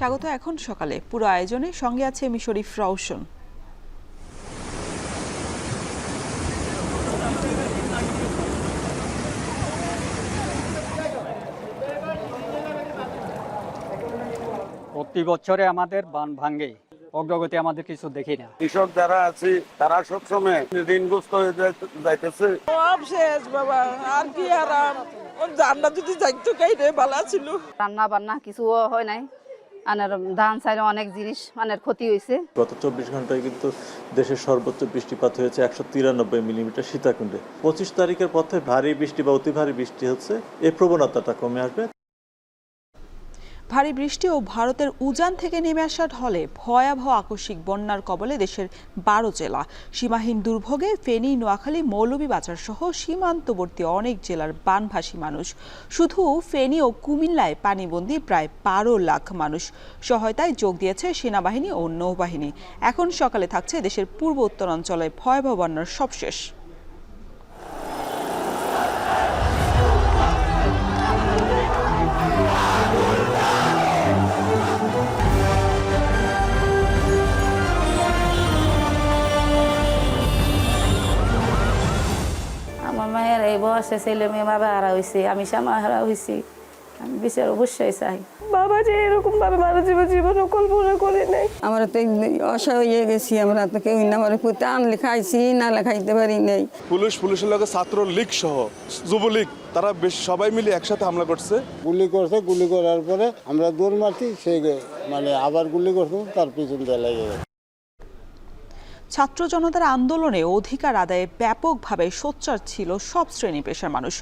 স্বাগত এখন সকালে। পুরো আয়োজনে সঙ্গে আছে মিশরি ফ্রাউশন। প্রতি বছরে আমাদের বান ভাঙ্গে, অগ্রগতি আমাদের কিছু দেখি না। কৃষক যারা আছে তারা সবসময় ঋণগ্রস্ত হয়ে যাইতেছে। শেষ বাবা, আর কি আরাম। জান্নাত যদি যাইতো কাইরে ভালো ছিল। রান্না বান্না কিছু হয় নাই, আনার ধান চাইলে অনেক জিনিস মানের ক্ষতি হয়েছে। গত 24 ঘন্টায় কিন্তু দেশের সর্বোচ্চ বৃষ্টিপাত হয়েছে 193 মিলিমিটার সীতাকুণ্ডে। 25 তারিখের পথে ভারী বৃষ্টি বা অতি ভারী বৃষ্টি হচ্ছে, এই প্রবণতাটা কমে আসবে। ভারী বৃষ্টি ও ভারতের উজান থেকে নেমে আসা ঢলে ভয়াবহ আকস্মিক বন্যার কবলে দেশের 12 জেলা। সীমাহীন দুর্ভোগে ফেনী, নোয়াখালী, মৌলভীবাজার সহ সীমান্তবর্তী অনেক জেলার বানভাসী মানুষ। শুধু ফেনী ও কুমিল্লায় পানিবন্দী প্রায় 12 লাখ মানুষ। সহায়তায় যোগ দিয়েছে সেনাবাহিনী ও নৌবাহিনী। এখন সকালে থাকছে দেশের পূর্ব উত্তরাঞ্চলে ভয়াবহ বন্যার সবশেষ। আমার মায়ের এই বয়সে ছেলে মেয়ে বাবা হারা হয়েছে, আমি শ্যামা হারা হয়েছি। আমি বিচার অবশ্যই চাই। বাবা যে এরকম ভাবে মারা যাবে জীবনও কল্পনা করে নাই। আমরা তো অসহায় হয়ে গেছি, আমরা তো কেউ না আমার পুঁতে আনলে খাইছি, না লেখাইতে পারি নাই। পুলিশের লগে ছাত্র লীগ সহ যুবলীগ তারা বেশ সবাই মিলে একসাথে হামলা করছে। গুলি করার পরে আমরা দৌড় মারছি, সেই আবার গুলি করছো, তার পিছন দিয়ে লেগে গেছে। ছাত্র জনতার আন্দোলনে অধিকার আদায়ে ব্যাপকভাবে সোচ্চার ছিল সব শ্রেণী পেশার মানুষ,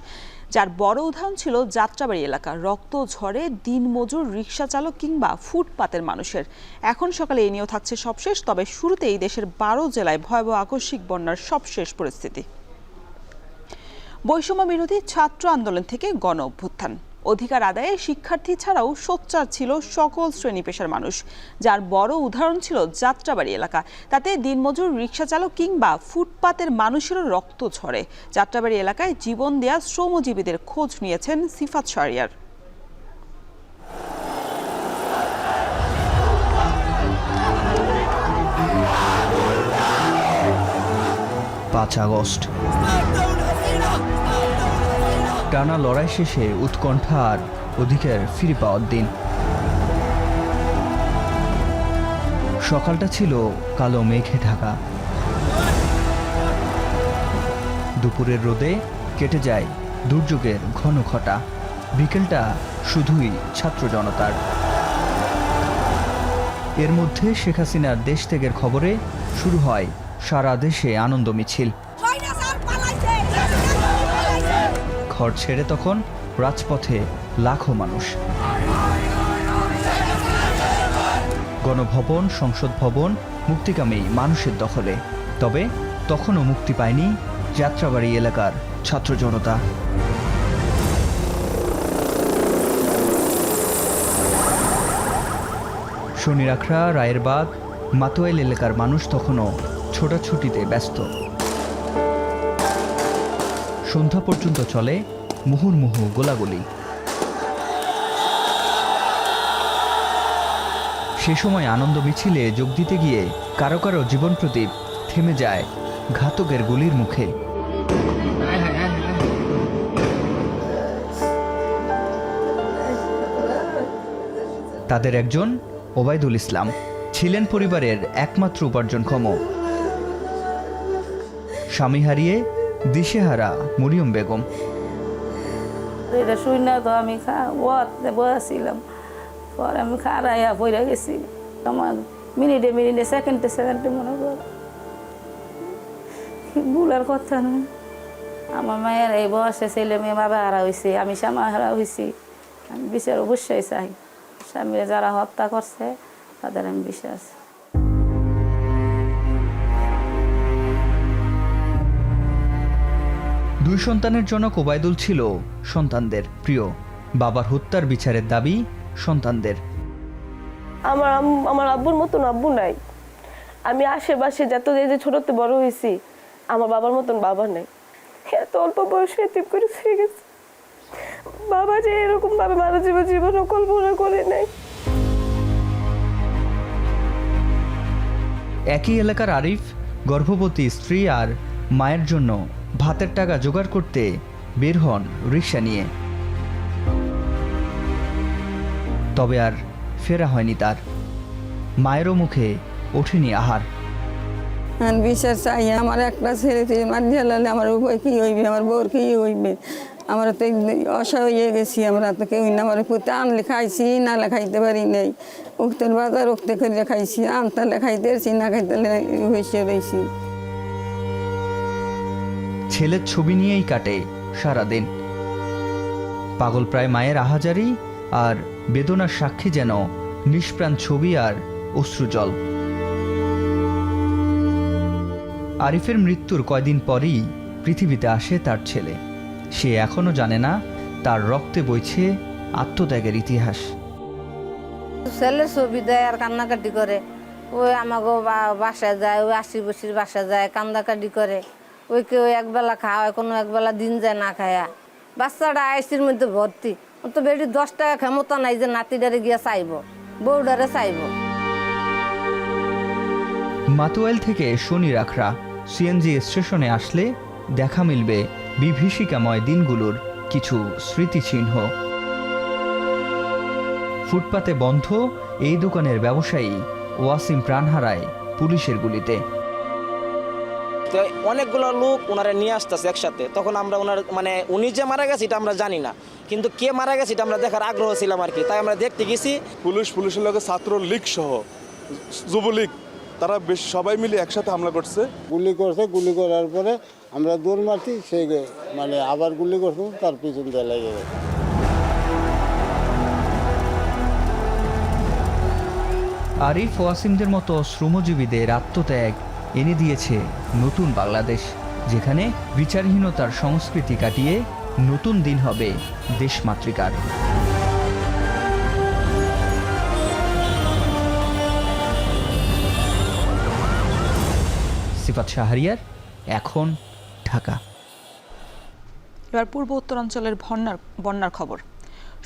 যার বড় উদাহরণ ছিল যাত্রাবাড়ি এলাকা। রক্ত ঝরে দিনমজুর, রিক্সা চালক কিংবা ফুটপাতের মানুষের। এখন সকালে এ নিয়েও থাকছে সবশেষ। তবে শুরুতেই দেশের 12 জেলায় ভয়াবহ আকস্মিক বন্যার সবশেষ পরিস্থিতি। বৈষম্য বিরোধী ছাত্র আন্দোলন থেকে গণ অভ্যুত্থান। অধিকার আদায়ে শিক্ষার্থী ছাড়াও সোচ্চার ছিল সকল শ্রেণী পেশার মানুষ, যার বড় উদাহরণ ছিল যাত্রাবাড়ি এলাকা। তাতে দিনমজুর, রিক্সা চালক কিংবা ফুটপাতের মানুষেরও রক্ত ঝরে। যাত্রাবাড়ি এলাকায় জীবন দেয়া শ্রমজীবীদের খোঁজ নিয়েছেন সিফাত শাহরিয়ার। 5 আগস্ট টানা লড়াই শেষে উৎকণ্ঠা আর অধিকার ফিরে পাওয়ার দিন। সকালটা ছিল কালো মেঘে ঢাকা। দুপুরের রোদে কেটে যায় দুর্যোগের ঘন ঘটা। বিকেলটা শুধুই ছাত্র জনতার। এর মধ্যে শেখ হাসিনার দেশ ত্যাগের খবরে শুরু হয় সারা দেশে আনন্দ মিছিল। ঘর ছেড়ে তখন রাজপথে লাখো মানুষ। গণভবন, সংসদ ভবন মুক্তিকামী মানুষের দখলে। তবে তখনও মুক্তি পায়নি যাত্রাবাড়ি এলাকার ছাত্র জনতা। শনিরাখড়া, রায়েরবাগ, মাতোয়াইল এলাকার মানুষ তখনও ছোটাছুটিতে ব্যস্ত। সন্ধ্যা পর্যন্ত চলে মুহুর্মুহু গোলাগুলি। সে সময় আনন্দ মিছিলে যোগ দিতে গিয়ে কারো কারো জীবন প্রদীপ থেমে যায় ঘাতকের গুলির মুখে। তাদের একজন ওবায়দুল ইসলাম, ছিলেন পরিবারের একমাত্র উপার্জনক্ষম। স্বামী হারিয়ে দিশেহারা মরিয়ম বেগম। এটা শুই না তো আমি বসেছিলাম, পরে আমি খারাইয়া পড়ে গেছি। আমার মিনিটে সেকেন্ডে মনে কর ভুলার কথা না। আমার মায়ের এই বয়সে ছেলে মেয়ে বাবা হারা হয়েছে, আমি শ্যামা হারা হয়েছি। আমি বিচার অবশ্যই চাই। স্বামীরা যারা হত্যা করছে তাদের আমি বিশ্বাস। দুই সন্তানের জনক ওবায়দুল ছিল সন্তানদের প্রিয়। বাবার হত্যার বিচারের দাবি সন্তানদের। আমার আব্বুর মতন আব্বু নাই। আমি আশেপাশে যত যে ছোটতে বড় হয়েছি, আমার বাবার মতন বাবা নাই। এত অল্প বয়সে এতিম করে হয়ে গেছে। বাবা যে এরকম ভাবে মারা যাবে জীবনও কল্পনা করে নাই। একই এলাকার আরিফ গর্ভবতী স্ত্রী আর মায়ের জন্য ভাতের টাকা জোগাড় করতে বের হন রিকশা নিয়ে। তবে আর ফেরা হয়নি তার। মায়েরও মুখে ওঠেনি আহার। বিচার চাই, আমার একটা ছেলে মার জ্বালালে আমার উপায় কী হইবে, আমার বউর কী হইবে। আমরা তো অসহায় হয়ে গেছি, আমরা তো কেউ না, আমার পুঁতে আনলে খাইছি, না খাইতে পারি নাই। উক্তের বাজার উক্তে করে খাইছি, আনতালে খাইতেছি, না খাইতালে হয়েছে রয়েছি। ছেলের ছবি নিয়েই কাটে সারাদিন। পাগল প্রায় মায়ের আহাজারি আর বেদনার সাক্ষী যেন নিষ্প্রাণ ছবি আর অশ্রুজল। আরিফের মৃত্যুর কয়দিন পরই পৃথিবীতে আসে তার ছেলে। সে এখনো জানে না তার রক্তে বইছে আত্মত্যাগের ইতিহাস। ছেলের ছবি দেয় আর কান্নাকাটি করে। ওই আমাকে বাসায় যায়, ওই 80 বছর বাসায় যায়, কান্দাকাটি করে। ওই কেউ একবেলা খাওয়ায়, কোনো একবেলা দিন যায় না খায়া। বাচ্চাটা আইসির মধ্যে ভর্তি। ও তো বেটি 10 টাকা ক্ষমতা নাই যে নাতিডারে গিয়া চাইব, বউডারে চাইব। মাতুয়াইল থেকে শনি রাখরা সিএনজি স্টেশনে আসলে দেখা মিলবে বিভীষিকাময় দিনগুলোর কিছু স্মৃতিচিহ্ন। ফুটপাতে বন্ধ এই দোকানের ব্যবসায়ী ওয়াসিম প্রাণ হারায় পুলিশের গুলিতে। তো অনেকগুলো লোক ওনারা নিয়ে আসতেছে একসাথে। তখন আমরা ওনার উনি যে মারা গেছে এটা আমরা জানি না, কিন্তু কে মারা গেছে এটা আমরা দেখার আগ্রহ ছিলাম আর কি। তাই আমরা দেখতে গেছি। পুলিশের লগে ছাত্রলীগ সহ যুবলীগ তারা বেশ সবাই মিলে একসাথে হামলা করছে। গুলি করছে, গুলি করার পরে আমরা দৌড় মারছি, সেই আবার গুলি করছে, তার পিছন দিয়ে লেগে গেছে। আরিফ ওয়াসিমদের মতো শ্রমজীবীদের আত্মত্যাগ এনে দিয়েছে নতুন বাংলাদেশ, যেখানে বিচারহীনতার সংস্কৃতি কাটিয়ে নতুন দিন হবে দেশমাতৃকার। সিফাত শাহরিয়ার, এখন, ঢাকা। এবার পূর্ব উত্তরাঞ্চলের বন্যার খবর।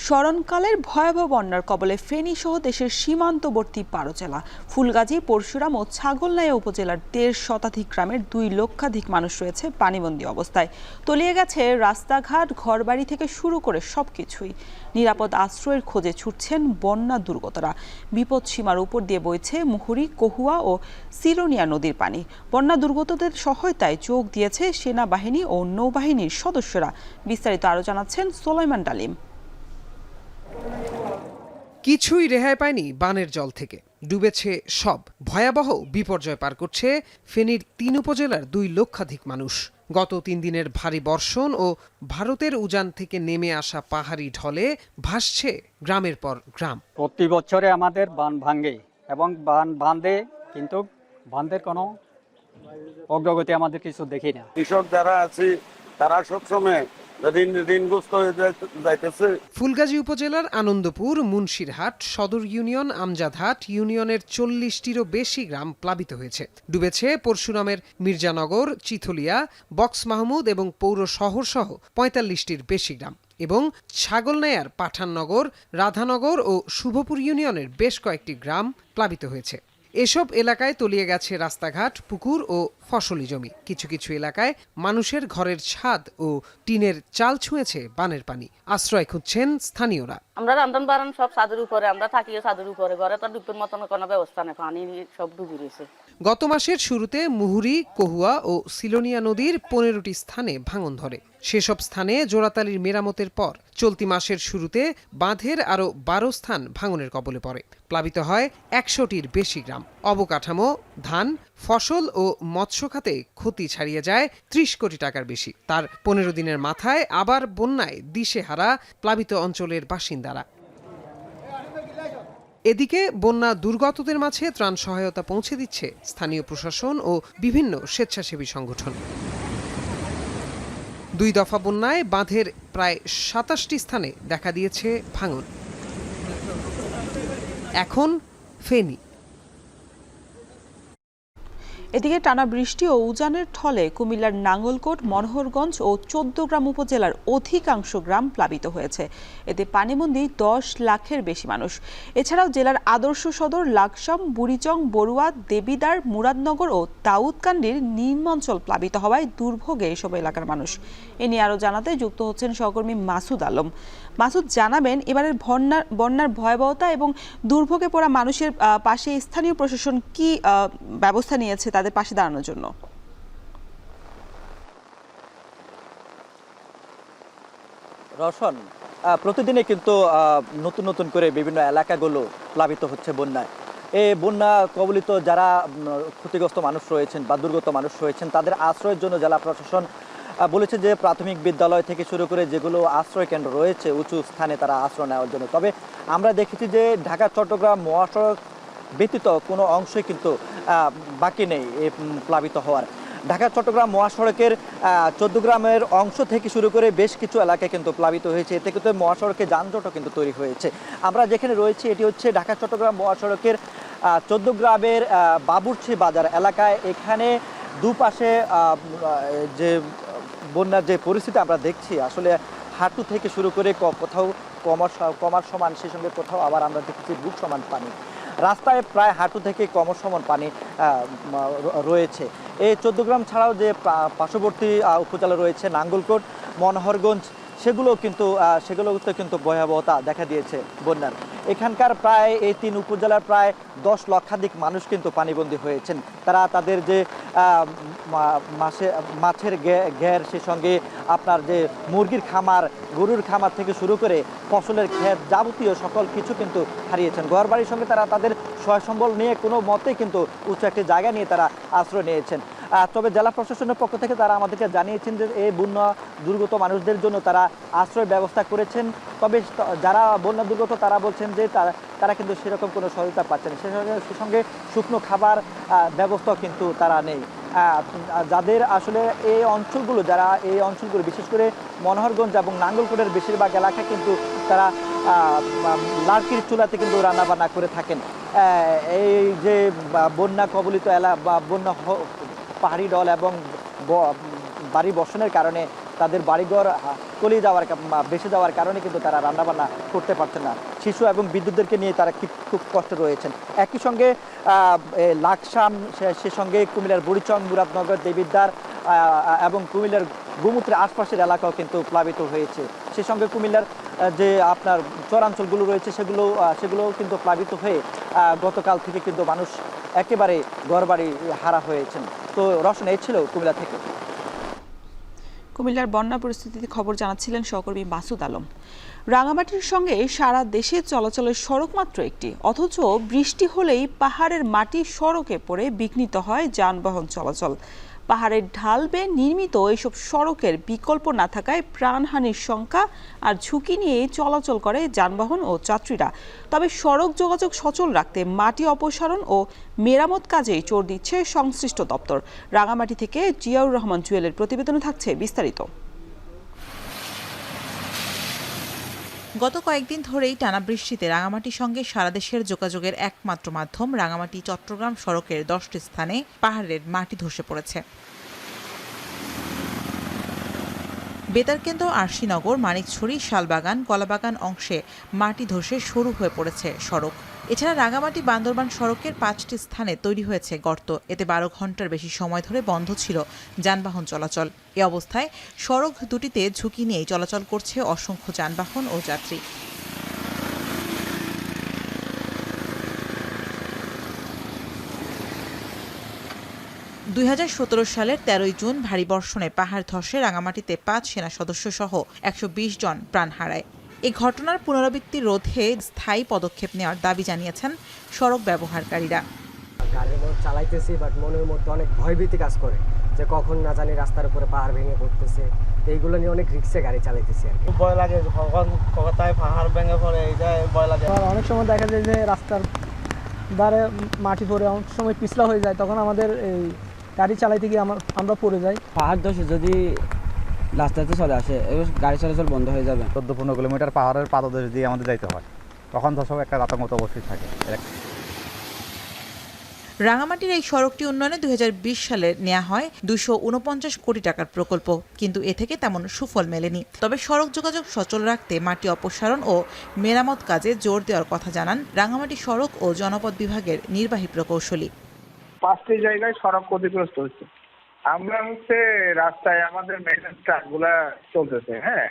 স্মরণকালের ভয়াবহ বন্যার কবলে ফেনী সহ দেশের সীমান্তবর্তী 12 জেলা ফুলগাজী, পরশুরাম ও ছাগলনাইয়া উপজেলার 1.5 শতাধিক গ্রামের 2 লক্ষাধিক মানুষ রয়েছে পানিবন্দী অবস্থায়। তলিয়ে গেছে রাস্তাঘাট, ঘরবাড়ি থেকে শুরু করে সবকিছুই। নিরাপদ আশ্রয়ের খোঁজে ছুটছেন বন্যা দুর্গতরা। বিপদ সীমার উপর দিয়ে বইছে মুহুরী, কহুয়া ও সিলোনিয়া নদীর পানি। বন্যা দুর্গতদের সহায়তায় যোগ দিয়েছে সেনাবাহিনী ও নৌবাহিনীর সদস্যরা। বিস্তারিত আরও জানাচ্ছেন সোলাইমান ডালিম। কিছুই রেহাই পায়নি বানের জল থেকে, ডুবেছে সব। ভয়াবহ বিপর্যয় পার করছে ফেনীর 3 উপজেলার 2 লক্ষাধিক মানুষ। গত 3 দিনের ভারী বর্ষণ ও ভারতের উজান থেকে নেমে আসা পাহাড়ি ঢলে ভাসছে গ্রামের পর গ্রাম। প্রতি বছরে আমাদের বান ভাঙে এবং বাঁধে, কিন্তু বাঁধের কোনো অগ্রগতি আমাদের কিছু দেখি না। কৃষক যারা আছে তারা সবসময় ঋণগ্রস্ত হয়ে যাইতেছে। ফুলগাজী উপজেলার আনন্দপুর, মুন্সিরহাট, সদর ইউনিয়ন, আমজাদহাট ইউনিয়নের 40টিরও বেশি গ্রাম প্লাবিত হয়েছে। ডুবেছে পরশুরামের মির্জানগর, চিথলিয়া, বক্স মাহমুদ এবং পৌর শহর সহ 45টির বেশি গ্রাম এবং ছাগলনাইয়ার পাঠাননগর, রাধানগর ও শুভপুর ইউনিয়নের বেশ কয়েকটি গ্রাম প্লাবিত হয়েছে। এসব এলাকায় তলিয়ে গেছে রাস্তাঘাট, পুকুর ও ফসলি জমি। কিছু কিছু এলাকায় মানুষের ঘরের ছাদ ও টিনের চাল ছুঁয়েছে বানের পানি। আশ্রয় খুঁজছেন স্থানীয়রা। আমরা রান্ধন বাড়ান সব ছাদের উপরে, আমরা থাকিও ছাদের উপরে। ঘরে তো ডুবের মতন কোনো ব্যবস্থা নেই, পানি সব ডুবে রয়েছে। গত মাসের শুরুতে মুহুরী, কহুয়া ও সিলোনিয়া নদীর 15টি স্থানে ভাঙন ধরে। সেসব স্থানে জোড়াতালির মেরামতের পর চলতি মাসের শুরুতে বাঁধের আরও 12 স্থান ভাঙনের কবলে পড়ে। প্লাবিত হয় 100টির বেশি গ্রাম। অবকাঠামো, ধান, ফসল ও মৎস্য খাতে ক্ষতি ছাড়িয়ে যায় 30 কোটি টাকার বেশি। তার 15 দিনের মাথায় আবার বন্যায় দিশেহারা প্লাবিত অঞ্চলের বাসিন্দারা। এদিকে বন্যা দুর্গতদের মাঝে ত্রাণ সহায়তা পৌঁছে দিচ্ছে স্থানীয় প্রশাসন ও বিভিন্ন স্বেচ্ছাসেবী সংগঠন। 2 দফা বন্যায় বাঁধের প্রায় 27টি স্থানে দেখা দিয়েছে ভাঙন। এখন ফেনী। এদিকে টানা বৃষ্টি ও উজানের ফলে কুমিল্লার নাঙ্গলকোট, মনোহরগঞ্জ ও ১৪গ্রাম উপজেলার অধিকাংশ গ্রাম প্লাবিত হয়েছে। এতে পানিবন্দী ১০ লাখের বেশি মানুষ। এছাড়াও জেলার আদর্শ সদর, লাকসাম, বুড়িচং, বড়ুয়া, দেবিদ্বার, মুরাদনগর ও দাউদকান্দির নিম্নাঞ্চল প্লাবিত হওয়ায় দুর্ভোগে এসব এলাকার মানুষ। এ নিয়ে আরও জানাতে যুক্ত হচ্ছেন সহকর্মী মাসুদ আলম। মাসুদ, জানাবেন এবারের বন্যার ভয়াবহতা এবং দুর্ভোগে পড়া মানুষের পাশে স্থানীয় প্রশাসন কি ব্যবস্থা নিয়েছে তাদের পাশে দাঁড়ানোর জন্য? রওশন, প্রতিদিনে কিন্তু নতুন নতুন করে বিভিন্ন এলাকাগুলো প্লাবিত হচ্ছে বন্যায়। এই বন্যা কবলিত যারা ক্ষতিগ্রস্ত মানুষ রয়েছেন বা দুর্গত মানুষ রয়েছেন তাদের আশ্রয়ের জন্য জেলা প্রশাসন বলেছে যে প্রাথমিক বিদ্যালয় থেকে শুরু করে যেগুলো আশ্রয় কেন্দ্র রয়েছে উঁচু স্থানে তারা আশ্রয় নেওয়ার জন্য। তবে আমরা দেখেছি যে ঢাকা চট্টগ্রাম মহাসড়ক ব্যতীত কোনো অংশই কিন্তু বাকি নেই এই প্লাবিত হওয়ার। ঢাকা চট্টগ্রাম মহাসড়কের ১৪ গ্রামের অংশ থেকে শুরু করে বেশ কিছু এলাকায় কিন্তু প্লাবিত হয়েছে। এতে কিন্তু মহাসড়কে যানজটও কিন্তু তৈরি হয়েছে। আমরা যেখানে রয়েছি এটি হচ্ছে ঢাকা চট্টগ্রাম মহাসড়কের ১৪ গ্রামের বাবুরচি বাজার এলাকায়। এখানে দুপাশে যে বন্যার যে পরিস্থিতি আমরা দেখছি, আসলে হাঁটু থেকে শুরু করে কোথাও কমার সমান, সেই সঙ্গে কোথাও আবার আমরা দেখেছি বুক সমান পানি। রাস্তায় প্রায় হাঁটু থেকে কমর সমান পানি রয়েছে। এই ১৪ গ্রাম ছাড়াও যে পার্শ্ববর্তী উপজেলা রয়েছে নাঙ্গলকোট, মনোহরগঞ্জ, সেগুলোতে কিন্তু ভয়াবহতা দেখা দিয়েছে বন্যার। এখানকার প্রায় এই ৩ উপজেলার প্রায় ১০ লক্ষাধিক মানুষ কিন্তু পানিবন্দী হয়েছেন। তারা তাদের যে মাছের ঘের, সে সঙ্গে আপনার যে মুরগির খামার, গরুর খামার থেকে শুরু করে ফসলের ক্ষেত, যাবতীয় সকল কিছু কিন্তু হারিয়েছেন। ঘরবাড়ির সঙ্গে তারা তাদের সহায় সম্বল নিয়ে কোনো মতেই কিন্তু উঁচু একটি জায়গা নিয়ে তারা আশ্রয় নিয়েছেন। তবে জেলা প্রশাসনের পক্ষ থেকে তারা আমাদেরকে জানিয়েছেন যে এই বন্যা দুর্গত মানুষদের জন্য তারা আশ্রয় ব্যবস্থা করেছেন। তবে যারা বন্যা দুর্গত তারা বলছেন যে তারা কিন্তু সেরকম কোনো সহায়তা পাচ্ছেন। সে সঙ্গে শুকনো খাবার ব্যবস্থা কিন্তু তারা নেই। যাদের আসলে এই অঞ্চলগুলো বিশেষ করে মনোহরগঞ্জ এবং নাঙ্গলকোটের বেশিরভাগ এলাকা কিন্তু তারা লার্কির চুলাতে কিন্তু রান্নাবান্না করে থাকেন। এই যে বন্যা কবলিত এলাকা বা বন্যা পাহাড়ি ঢল এবং বাড়ি বর্ষণের কারণে তাদের বাড়িঘর ভেসে যাওয়ার কারণে কিন্তু তারা রান্নাবান্না করতে পারছেন না। শিশু এবং বিদ্যুৎদেরকে নিয়ে তারা খুব কষ্টে রয়েছেন। একই সঙ্গে লাকসাম, সে সঙ্গে কুমিল্লার বুড়িচং, মুরাদনগর, দেবিদ্বার এবং কুমিল্লার গোমুত্রের আশপাশের এলাকাও কিন্তু প্লাবিত হয়েছে। সে সঙ্গে কুমিল্লার যে আপনার চরাঞ্চলগুলো রয়েছে সেগুলো কিন্তু প্লাবিত হয়ে গতকাল থেকে কিন্তু মানুষ একেবারে ঘরবাড়ি হারা হয়েছেন। তো রওশন, এই ছিল কুমিল্লা থেকে। কুমিল্লার বন্যা পরিস্থিতির খবর জানাচ্ছিলেন সহকর্মী মাসুদ আলম। রাঙামাটির সঙ্গে সারা দেশে চলাচলের সড়ক মাত্র একটি, অথচ বৃষ্টি হলেই পাহাড়ের মাটি সড়কে পড়ে বিঘ্নিত হয় যানবাহন চলাচল। পাহাড়ের ঢাল বেয়ে নির্মিত এইসব সড়কের বিকল্প না থাকায় প্রাণহানির শঙ্কা আর ঝুঁকি নিয়ে চলাচল করে যানবাহন ও যাত্রীরা। তবে সড়ক যোগাযোগ সচল রাখতে মাটি অপসারণ ও মেরামত কাজেই জোর দিচ্ছে সংশ্লিষ্ট দপ্তর। রাঙামাটি থেকে জিয়াউর রহমান জুয়েলের প্রতিবেদনে থাকছে বিস্তারিত। গত কয়েকদিন ধরেই টানা বৃষ্টিতে রাঙামাটির সঙ্গে সারা দেশের যোগাযোগের একমাত্র মাধ্যম রাঙামাটি চট্টগ্রাম সড়কের 10টি স্থানে পাহাড়ের মাটি ধসে পড়েছে। বেতারকেন্দ্র, আরশিনগর, মানিকছড়ি, শালবাগান, কলাবাগান অংশে মাটি ধসে সরু হয়ে পড়েছে সড়ক। এছাড়া রাঙামাটি বান্দরবান সড়কের 5টি স্থানে তৈরি হয়েছে গর্ত। এতে 12 ঘন্টার বেশি সময় ধরে বন্ধ ছিল যানবাহন চলাচল। এ অবস্থায় সড়ক দুটিতে ঝুঁকি নিয়ে চলাচল করছে অসংখ্য যানবাহন ও যাত্রী। $2017 সালের 13 জুন ভারী বর্ষণে পাহাড় ধসে রাঙামাটিতে 5 সেনা সদস্য সহ 120 জন প্রাণ হারায়। এই ঘটনার পুনরাবৃত্তি রোধে স্থায়ী পদক্ষেপ নেওয়ার দাবি জানিয়েছেন সড়ক ব্যবহারকারীরা। গাড়ি চালাইতেছি, বাট মনের মধ্যে অনেক ভয়ভীতি কাজ করে যে কখন না জানি রাস্তার উপরে পাহাড় ভেঙে পড়তেছে। এইগুলো নিয়ে অনেক রিস্কে গাড়ি চালাইতেছি আর কি। ভয় লাগে কখন কোথায় পাহাড় ভেঙে পড়ে, এইটাই ভয় লাগে। অনেক সময় দেখা যায় যে রাস্তার ধারে মাটি পড়ে অনেক সময় পিছলা হয়ে যায়, তখন আমাদের এই গাড়ি চালাইতে গিয়ে আমরা পড়ে যাই। পাহাড় ধসে যদি রাস্তাতে চলে আসে গাড়ি চলাচল বন্ধ হয়ে যাবে। 14-15 কিলোমিটার পাহাড়ের পাদদেশ দিয়ে আমাদের যাইতে হয়, তখন তো সব একটা আতঙ্ক অবশ্যই থাকে। রাঙামাটির এই সড়কটি উন্নয়নে 2020 সালে নেওয়া হয় 249 কোটি টাকার প্রকল্প, কিন্তু এ থেকে তেমন সুফল মেলেনি। তবে সড়ক যোগাযোগ সচল রাখতে মাটি অপসারণ ও মেরামত কাজে জোর দেওয়ার কথা জানান রাঙামাটি সড়ক ও জনপদ বিভাগের নির্বাহী প্রকৌশলী। 5টি জায়গায় সড়ক ক্ষতিগ্রস্ত হচ্ছে। আমরা রাস্তায় আমাদের মেইনটেন্স কাজগুলা চলতেছে, হ্যাঁ,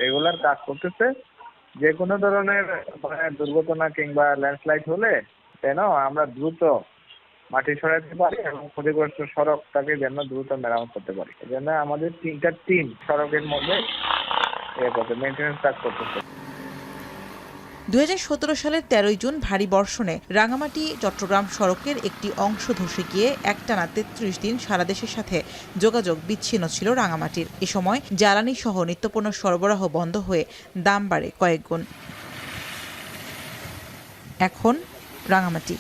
এগুলার কাজ করতেছে। যে কোনো ধরনের দুর্ঘটনা কিংবা ল্যান্ডস্লাইড হলে যেন আমরা দ্রুত মাটি সরাতে পারি এবং ক্ষতিগ্রস্ত সড়কটাকে যেন দ্রুত মেরামত করতে পারি। এজন্য আমাদের 3টা টিম সড়কের মধ্যে মেইনটেনেন্স কাজ করতেছে। 2017 সালের 13 জুন ভারী বর্ষণে রাঙামাটি চট্টগ্রাম সড়কের একটি অংশ ধসে গিয়ে একটানা 33 দিন সারা দেশের সাথে যোগাযোগ বিচ্ছিন্ন ছিল রাঙামাটির। এ সময় জ্বালানি সহ নিত্যপণ্য সরবরাহ বন্ধ হয়ে দাম বাড়ে কয়েক গুণ। এখন রাঙামাটি।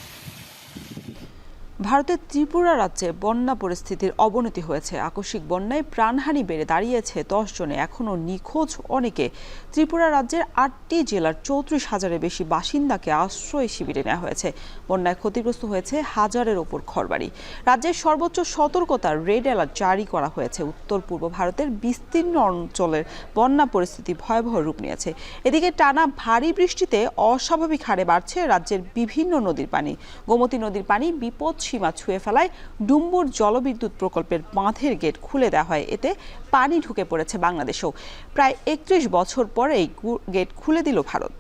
ভারতের ত্রিপুরা রাজ্যে বন্যা পরিস্থিতির অবনতি হয়েছে। আকস্মিক বন্যায় প্রাণহানি বেড়ে দাঁড়িয়েছে 10 জনে, এখনও নিখোঁজ অনেকে। ত্রিপুরা রাজ্যের 8টি জেলার 34,000-এর বেশি বাসিন্দাকে আশ্রয় শিবিরে নেওয়া হয়েছে। বন্যায় ক্ষতিগ্রস্ত হয়েছে হাজারের ওপর ঘরবাড়ি। রাজ্যের সর্বোচ্চ সতর্কতার রেড অ্যালার্ট জারি করা হয়েছে। উত্তর পূর্ব ভারতের বিস্তীর্ণ অঞ্চলের বন্যা পরিস্থিতি ভয়াবহ রূপ নিয়েছে। এদিকে টানা ভারী বৃষ্টিতে অস্বাভাবিক হারে বাড়ছে রাজ্যের বিভিন্ন নদীর পানি। গোমতী নদীর পানি বিপদ সীমা ছুঁয়ে ফেলায় ডুম্বুর জলবিদ্যুৎ প্রকল্পের বাঁধের গেট খুলে দেওয়া হয়। এতে পানি ঢুকে পড়েছে বাংলাদেশেও। প্রায় 31 বছর পরে এই গেট খুলে দিল ভারত।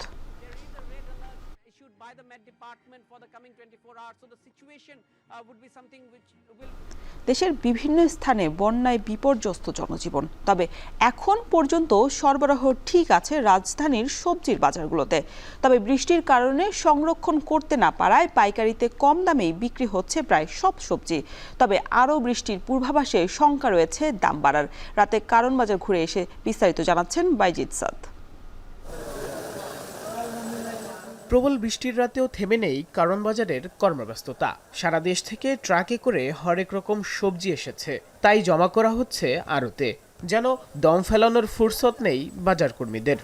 দেশের বিভিন্ন স্থানে বন্যায় বিপর্যস্ত জনজীবন। তবে এখন পর্যন্ত সরবরাহ ঠিক আছে রাজধানীর সবজির বাজারগুলোতে। তবে বৃষ্টির কারণে সংরক্ষণ করতে না পারায় পাইকারিতে কম দামেই বিক্রি হচ্ছে প্রায় সব সবজি। তবে আরও বৃষ্টির পূর্বাভাসে শঙ্কা রয়েছে দাম বাড়ার। রাতে কারণ বাজার ঘুরে এসে বিস্তারিত জানাচ্ছেন বাইজিদ সাদ। প্রবল বৃষ্টির রাতেও থেমে নেই কারণ বাজারের কর্মব্যস্ততা। সারা দেশ থেকে ট্রাকে করে হরেক রকম সবজি এসেছে, তাই জমা করা হচ্ছে আড়তে। যেন দম ফেলানোর ফুরসত নেই বাজার কর্মীদের।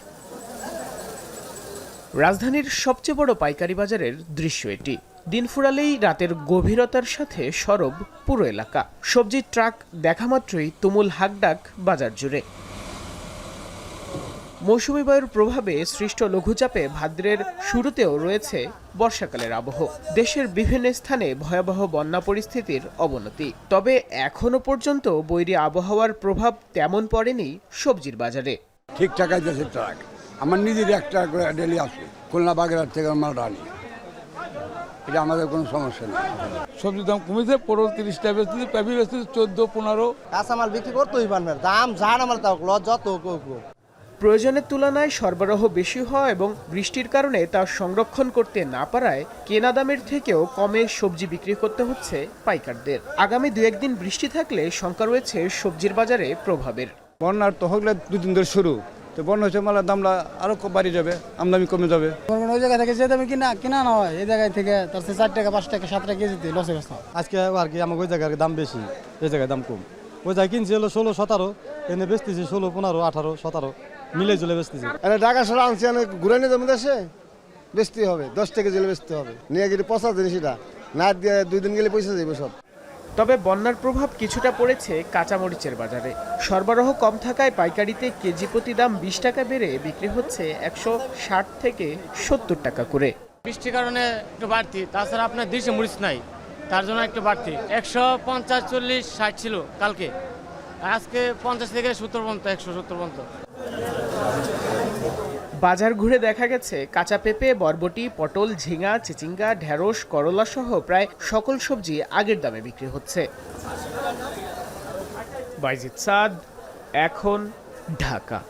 রাজধানীর সবচেয়ে বড় পাইকারি বাজারের দৃশ্য এটি। দিন ফুরালেই রাতের গভীরতার সাথে সরব পুরো এলাকা। সবজির ট্রাক দেখা মাত্রই তুমুল হাকডাক বাজার জুড়ে। মৌসুমী বায়ুর প্রভাবে সৃষ্ট লঘুচাপে ভাদ্রের শুরুতেও রয়েছে বর্ষাকালের আবহ। দেশের বিভিন্ন স্থানে ভয়াবহ বন্যা পরিস্থিতির অবনতি। তবে এখনো পর্যন্ত বৈরী আবহাওয়ার প্রভাব তেমন পড়েনি সবজির বাজারে। ঠিকঠাক আছে ট্রাক, আমার নিজের একটা ডেলি আসে খুলনা বাগেরহাট থেকে মাল আনি, এটা আমাদের কোনো সমস্যা নেই। সবজির দাম কমেছে, 30টা বেচতেছি, পেঁপে বেচতেছি 14-15। কাঁচামাল বিক্রি করতেই পারবে, দাম জান আমার তাও যত প্রয়োজনের তুলনায় সরবরাহ বেশি হওয়া এবং বৃষ্টির কারণে তা সংরক্ষণ করতে না পারায় কেনা দামের থেকেও কমে সবজি বিক্রি করতে হচ্ছে পাইকারদের। আগামী 2-1 দিন বৃষ্টি থাকলে শঙ্কা রয়েছে সবজির বাজারে প্রভাবের। বন্যার তো হলে 2 দিন ধরে শুরু, তো বন্যা হচ্ছে মালের দামটা আরো বাড়ি যাবে, আমদানি কমে যাবে। ওই জায়গা থেকে যে দামে কিনা না হয় এই জায়গায় থেকে তার 4 টাকা 5 টাকা 7 টাকা কেজিতে লসে গেছে। আজকে আর কি আমাকে ওই জায়গার দাম বেশি, এই জায়গায় দাম কম। ওই জায়গায় কিনছি হলো 16-17, এনে বেচতেছি 16-15-18-17 মিলে জুলে বেচতেছি। ঢাকা শহর আনছি ঘুরে নিয়ে জমি দেশে বেচতে হবে, 10 টাকা জেলে বেচতে হবে, নিয়ে গেলে পচা জিনিস, এটা না দিয়ে 2 দিন গেলে পয়সা যাবে সব। তবে বন্যার প্রভাব কিছুটা পড়েছে কাঁচামরিচের বাজারে। সরবরাহ কম থাকায় পাইকারিতে কেজি প্রতি দাম 20 টাকা বেড়ে বিক্রি হচ্ছে 160 থেকে 70 টাকা করে। বৃষ্টির কারণে একটু বাড়তি, তাছাড়া আপনার দেশে মরিচ নাই, তার জন্য একটু বাড়তি। 150, 40, 60 ছিল কালকে, আজকে 50 থেকে 70 পর্যন্ত, 170 পর্যন্ত। বাজার ঘুরে দেখা গেছে কাঁচা পেঁপে, বরবটি, পটল, ঝিঙা, চিচিঙ্গা, ঢেঁড়স, করলা সহ প্রায় সকল সবজি আগের দামে বিক্রি হচ্ছে। বাইজিদ সাদ, এখন, ঢাকা।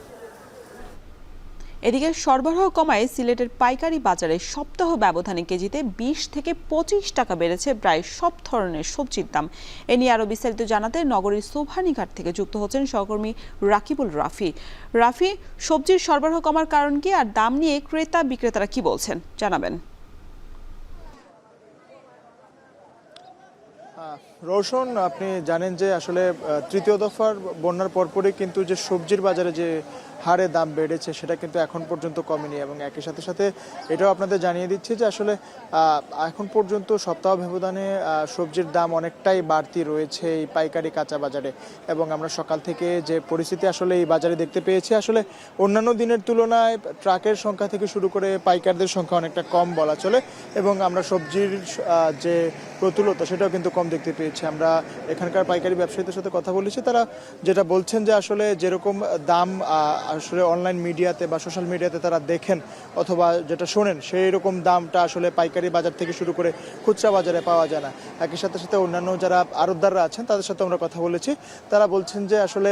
এদিকে সরবরাহ কমায় সিলেটের পাইকারি বাজারে সপ্তাহ ব্যবধানে কেজিতে 20 থেকে 25 টাকা বেড়েছে প্রায় সব ধরনের সবজির দাম। এ নিয়ে আরো বিস্তারিত জানাতে নগরীর সোভানীঘাট থেকে যুক্ত হচ্ছেন সহকর্মী রাকিবুল রাফি। রাফি, সবজির সরবরাহ কমার কারণ কি আর দাম নিয়ে ক্রেতা বিক্রেতারা কি বলছেন জানাবেন। রোশন, আপনি জানেন যে আসলে তৃতীয় দফার বন্যার পরপরই কিন্তু যে সবজির বাজারে যে হারে দাম বেড়েছে সেটা কিন্তু এখন পর্যন্ত কমেনি, এবং একই সাথে সাথে এটাও আপনাদের জানিয়ে দিচ্ছি যে আসলে এখন পর্যন্ত সপ্তাহ ব্যবধানে সবজির দাম অনেকটাই বাড়তি রয়েছে এই পাইকারি কাঁচা বাজারে। এবং আমরা সকাল থেকে যে পরিস্থিতি আসলে এই বাজারে দেখতে পেয়েছি, আসলে অন্যান্য দিনের তুলনায় ট্রাকের সংখ্যা থেকে শুরু করে পাইকারদের সংখ্যা অনেকটা কম বলা চলে, এবং আমরা সবজির যে প্রতুলতা সেটাও কিন্তু কম দেখতে পেয়েছি। আমরা এখানকার পাইকারি ব্যবসায়ীদের সাথে কথা বলেছি, তারা যেটা বলছেন যে আসলে যেরকম দাম আসলে অনলাইন মিডিয়াতে বা সোশ্যাল মিডিয়াতে তারা দেখেন অথবা যেটা শোনেন সেই রকম দামটা আসলে পাইকারি বাজার থেকে শুরু করে খুচরা বাজারে পাওয়া যায় না। একই সাথে সাথে অন্যান্য যারা আড়তদাররা আছেন তাদের সাথে আমরা কথা বলেছি, তারা বলছেন যে আসলে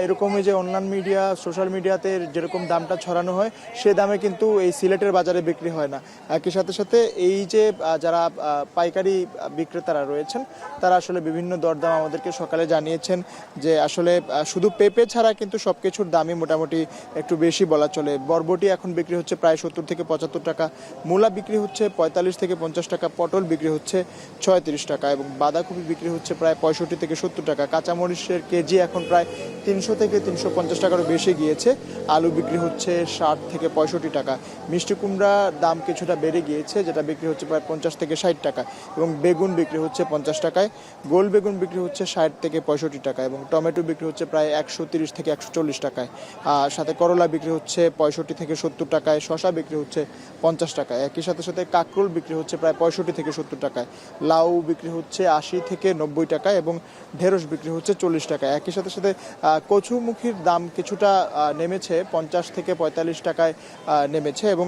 এরকমই যে অনলাইন মিডিয়া সোশ্যাল মিডিয়াতে যেরকম দামটা ছড়ানো হয় সে দামে কিন্তু এই সিলেটের বাজারে বিক্রি হয় না। একই সাথে সাথে এই যে যারা পাইকারি বিক্রেতারা রয়েছেন তারা আসলে বিভিন্ন দরদাম আমাদেরকে সকালে জানিয়েছেন যে আসলে শুধু পেঁপে ছাড়া কিন্তু সব কিছুর দামই মোটামুটি একটু বেশি বলা চলে। বরবটি এখন বিক্রি হচ্ছে প্রায় 70 থেকে 75 টাকা, মূলা বিক্রি হচ্ছে 45 থেকে 50 টাকা, পটল বিক্রি হচ্ছে 36 টাকা এবং বাঁধাকপি বিক্রি হচ্ছে প্রায় 65 থেকে 70 টাকা। কাঁচামরিচের কেজি এখন প্রায় 300 থেকে 350 টাকারও বেশি গিয়েছে। আলু বিক্রি হচ্ছে 60 থেকে 65 টাকা। মিষ্টি কুমড়ার দাম কিছুটা বেড়ে গিয়েছে, যেটা বিক্রি হচ্ছে প্রায় 50 থেকে 60 টাকা এবং বেগুন বিক্রি হচ্ছে 50 টাকায়। গোল বেগুন বিক্রি হচ্ছে 60 থেকে 65 টাকা এবং টমেটো বিক্রি হচ্ছে প্রায় 130 থেকে 140 টাকায়। সাথে করলা বিক্রি হচ্ছে 65 থেকে 70 টাকায়, শসা বিক্রি হচ্ছে 50 টাকায়। একই সাথে সাথে কাঁকরোল বিক্রি হচ্ছে প্রায় 65 থেকে 70 টাকায়। লাউ বিক্রি হচ্ছে 80 থেকে 90 টাকায় এবং ঢেঁড়স বিক্রি হচ্ছে 40 টাকায়। একই সাথে সাথে কচুমুখির দাম কিছুটা নেমেছে, 50 থেকে 45 টাকায় নেমেছে এবং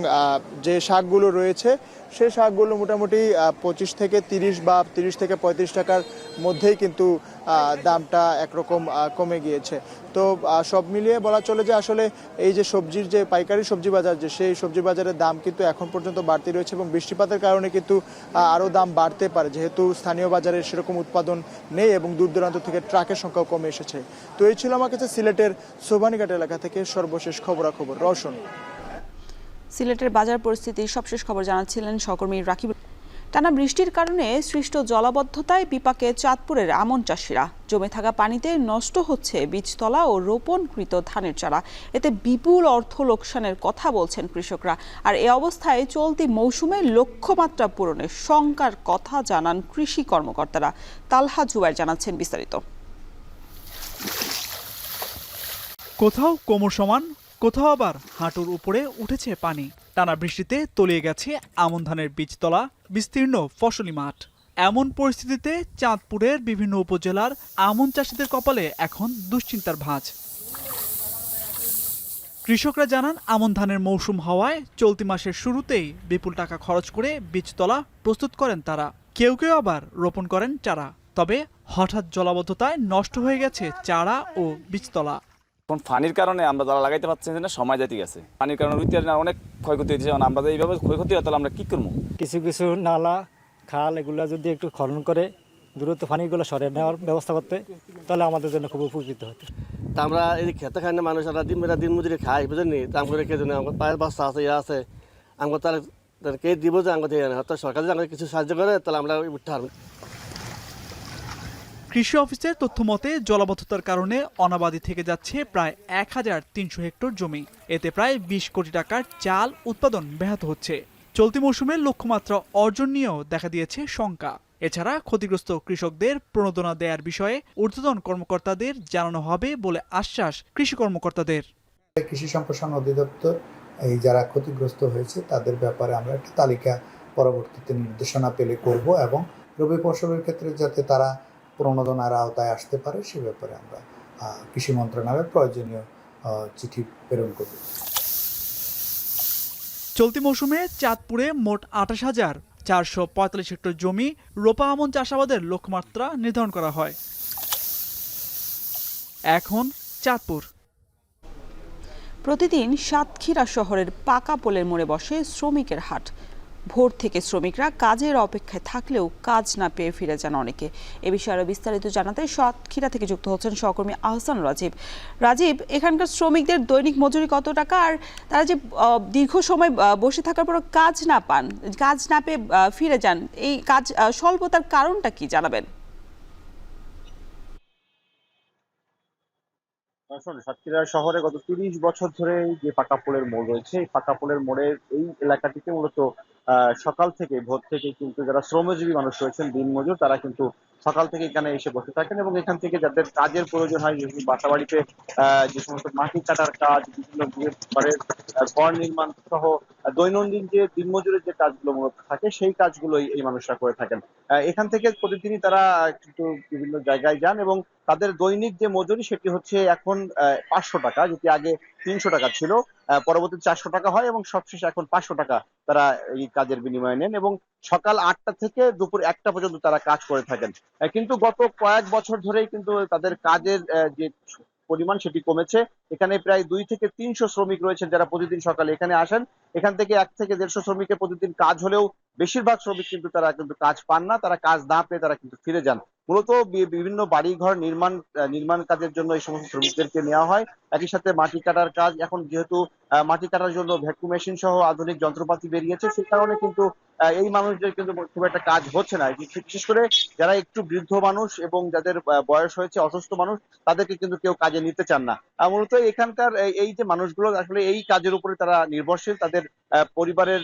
যে শাকগুলো রয়েছে সেই শাকগুলো মোটামুটি 25 থেকে 30 বা 30 থেকে 35 টাকার মধ্যেই কিন্তু দামটা একরকম কমে গিয়েছে। তো সব মিলিয়ে বলা চলে যে আসলে এই যে সবজির যে পাইকারি সবজি বাজার যে সেই সবজি বাজারের দাম কিন্তু এখন পর্যন্ত বাড়তি রয়েছে এবং বৃষ্টিপাতের কারণে কিন্তু আরও দাম বাড়তে পারে, যেহেতু স্থানীয় বাজারে সেরকম উৎপাদন নেই এবং দূর দূরান্ত থেকে ট্রাকের সংখ্যাও কমে এসেছে। তো এই ছিল আমার কাছে সিলেটের সোভানীঘাট এলাকা থেকে সর্বশেষ খবরাখবর। রওশন। সিলেটের বাজার পরিস্থিতির সবশেষ খবর জানাচ্ছিলেন সহকর্মী রাকিব। টানা বৃষ্টির কারণে সৃষ্ট জলাবদ্ধতায় বিপাকে চাঁদপুরের আমন চাষিরা। জমে থাকা পানিতে নষ্ট হচ্ছে বীজতলা ও রোপণকৃত ধানের চারা। এতে বিপুল অর্থ লোকসানের কথা বলছেন কৃষকরা। আর এ অবস্থায় চলতি মৌসুমে লক্ষ্যমাত্রা পূরণের শঙ্কার কথা জানান কৃষি কর্মকর্তারা। তালহা জুবাইর জানাচ্ছেন বিস্তারিত। কোথাও কোমর সমান, কোথাও আবার হাঁটুর উপরে উঠেছে পানি। টানা বৃষ্টিতে তলিয়ে গেছে আমন ধানের বীজতলা, বিস্তীর্ণ ফসলি মাঠ। এমন পরিস্থিতিতে চাঁদপুরের বিভিন্ন উপজেলার আমন চাষিদের কপালে এখন দুশ্চিন্তার ভাঁজ। কৃষকরা জানান, আমন ধানের মৌসুম হওয়ায় চলতি মাসের শুরুতেই বিপুল টাকা খরচ করে বীজতলা প্রস্তুত করেন তারা। কেউ কেউ আবার রোপণ করেন চারা। তবে হঠাৎ জলাবদ্ধতায় নষ্ট হয়ে গেছে চারা ও বীজতলা। পানির কারণে আমরা যারা লাগাইতে পারছি না, সময় যেতে গেছে। পানির কারণে অনেক ক্ষয়ক্ষতি হয়েছে। আমরা এইভাবে ক্ষয়ক্ষতি হয় তাহলে আমরা কি করবো? কিছু কিছু নালা খাল এগুলা যদি একটু খনন করে দূরত্ব পানিগুলো সরে নেওয়ার ব্যবস্থা করতে, তাহলে আমাদের জন্য খুব উপকৃত হতো। তা আমরা এই খেতে খাই না, মানুষ দিন মজুরি খাই, বুঝেননি? দাম করে খেতে নেই, আমার পায়ের বাচ্চা আছে, ইয়ে আছে, আমরা তার কে দিব যে আমাকে দিয়ে হয়তো সরকার যদি আমাকে কিছু সাহায্য করে তাহলে আমরা উঠতে পারবো। কৃষি অফিসের তথ্য মতে জলাবদ্ধতার কারণে অনাবাদি থেকে যাচ্ছে প্রায় 1300 হেক্টর জমি। এতে প্রায় 20 কোটি টাকার চাল উৎপাদন ব্যাহত হচ্ছে। চলতি মৌসুমে লক্ষ্যমাত্রা অর্জন নিয়েও দেখা দিয়েছে শঙ্কা। এছাড়া ক্ষতিগ্রস্ত কৃষকদের প্রণোদনা দেওয়ার বিষয়ে ঊর্ধ্বতন কর্মকর্তাদের জানানো হবে বলে আশ্বাস কৃষি কর্মকর্তাদের। কৃষি সম্প্রসারণ অধিদপ্তর এই যারা ক্ষতিগ্রস্ত হয়েছে তাদের ব্যাপারে আমরা একটা তালিকা পরবর্তীতে নির্দেশনা পেলে করব এবং রবি ফসলের ক্ষেত্রে যাতে তারা প্রণোদনার আওতায় আসতে পারে সে ব্যাপারে আমরা কৃষি মন্ত্রণালয়ে প্রয়োজনীয় চিঠি প্রেরণ করব। চলতি মৌসুমে চাঁদপুরে মোট 28,445 হেক্টর জমি রোপা আমন চাষাবাদের লক্ষ্যমাত্রা নির্ধারণ করা হয়। এখন চাঁদপুর। প্রতিদিন সাতক্ষীরা শহরের পাকা পোলের মোড়ে বসে শ্রমিকের হাট। ভোর থেকে শ্রমিকরা কাজের অপেক্ষায় থাকলেও কাজ না পেয়ে ফিরে যান অনেকে। এ বিষয়ে আরো বিস্তারিত জানাতে সাতক্ষীরা থেকে যুক্ত হচ্ছেন সহকর্মী আহসান রাজীব। রাজীব, এখানকার শ্রমিকদের দৈনিক মজুরি কত টাকা, আর তারা যে দীর্ঘ সময় বসে থাকার পর কাজ না পেয়ে ফিরে যান, এই কাজ স্বল্পতার কারণটা কি জানাবেন? সাতক্ষীরা শহরে গত 30 বছর ধরে যে পাকা পোলের মোড় রয়েছে, এই পাকা পোলের মোড়ের এই এলাকাটিতে মূলত সকাল থেকে ভোর থেকে কিন্তু যারা শ্রমজীবী মানুষ রয়েছেন, দিনমজুর, তারা কিন্তু সকাল থেকে এখানে এসে বসে থাকেন এবং এখান থেকে যাদের কাজের প্রয়োজন হয়, যেহেতু বাসা বাড়িতে যে সমস্ত মাটি কাটার কাজ, বিভিন্ন ঘরের ঘর নির্মাণ সহ দৈনন্দিন যে দিনমজুরের যে কাজগুলো মূলত থাকে, সেই কাজগুলোই এই মানুষরা করে থাকেন। এখান থেকে প্রতিদিনই তারা কিন্তু বিভিন্ন জায়গায় যান এবং তাদের দৈনিক যে মজুরি সেটি হচ্ছে এখন 500 টাকা, যেটি আগে 300 টাকা ছিল, পরবর্তীতে 400 টাকা হয় এবং সবশেষে এখন 500 টাকা তারা এই কাজের বিনিময়ে নেন এবং সকাল 8টা থেকে দুপুর 1টা পর্যন্ত তারা কাজ করে থাকেন। কিন্তু গত কয়েক বছর ধরেই কিন্তু তাদের কাজের যে পরিমাণ সেটি কমেছে। এখানে প্রায় 2 থেকে 300 শ্রমিক রয়েছেন যারা প্রতিদিন সকালে এখানে আসেন। এখান থেকে 1 থেকে 150 শ্রমিকের প্রতিদিন কাজ হলেও বেশিরভাগ শ্রমিক কিন্তু তারা কিন্তু কাজ পান না, তারা কাজ না পেয়ে তারা কিন্তু ফিরে যান। মূলত বিভিন্ন বাড়িঘর নির্মাণ কাজের জন্য এই সমস্ত শ্রমিকদেরকে নেওয়া হয়। একই সাথে মাটি কাটার কাজ, এখন যেহেতু মাটি কাটার জন্য ভ্যাকুম মেশিন সহ আধুনিক যন্ত্রপাতি বেরিয়েছে, সে কারণে কিন্তু এই মানুষদের কিন্তু খুব একটা কাজ হচ্ছে না। বিশেষ করে যারা একটু বৃদ্ধ মানুষ এবং যাদের বয়স হয়েছে, অসুস্থ মানুষ, তাদেরকে কিন্তু কেউ কাজে নিতে চান না। মূলত এখানকার এই যে মানুষগুলো আসলে এই কাজের উপরে তারা নির্ভরশীল, তাদের পরিবারের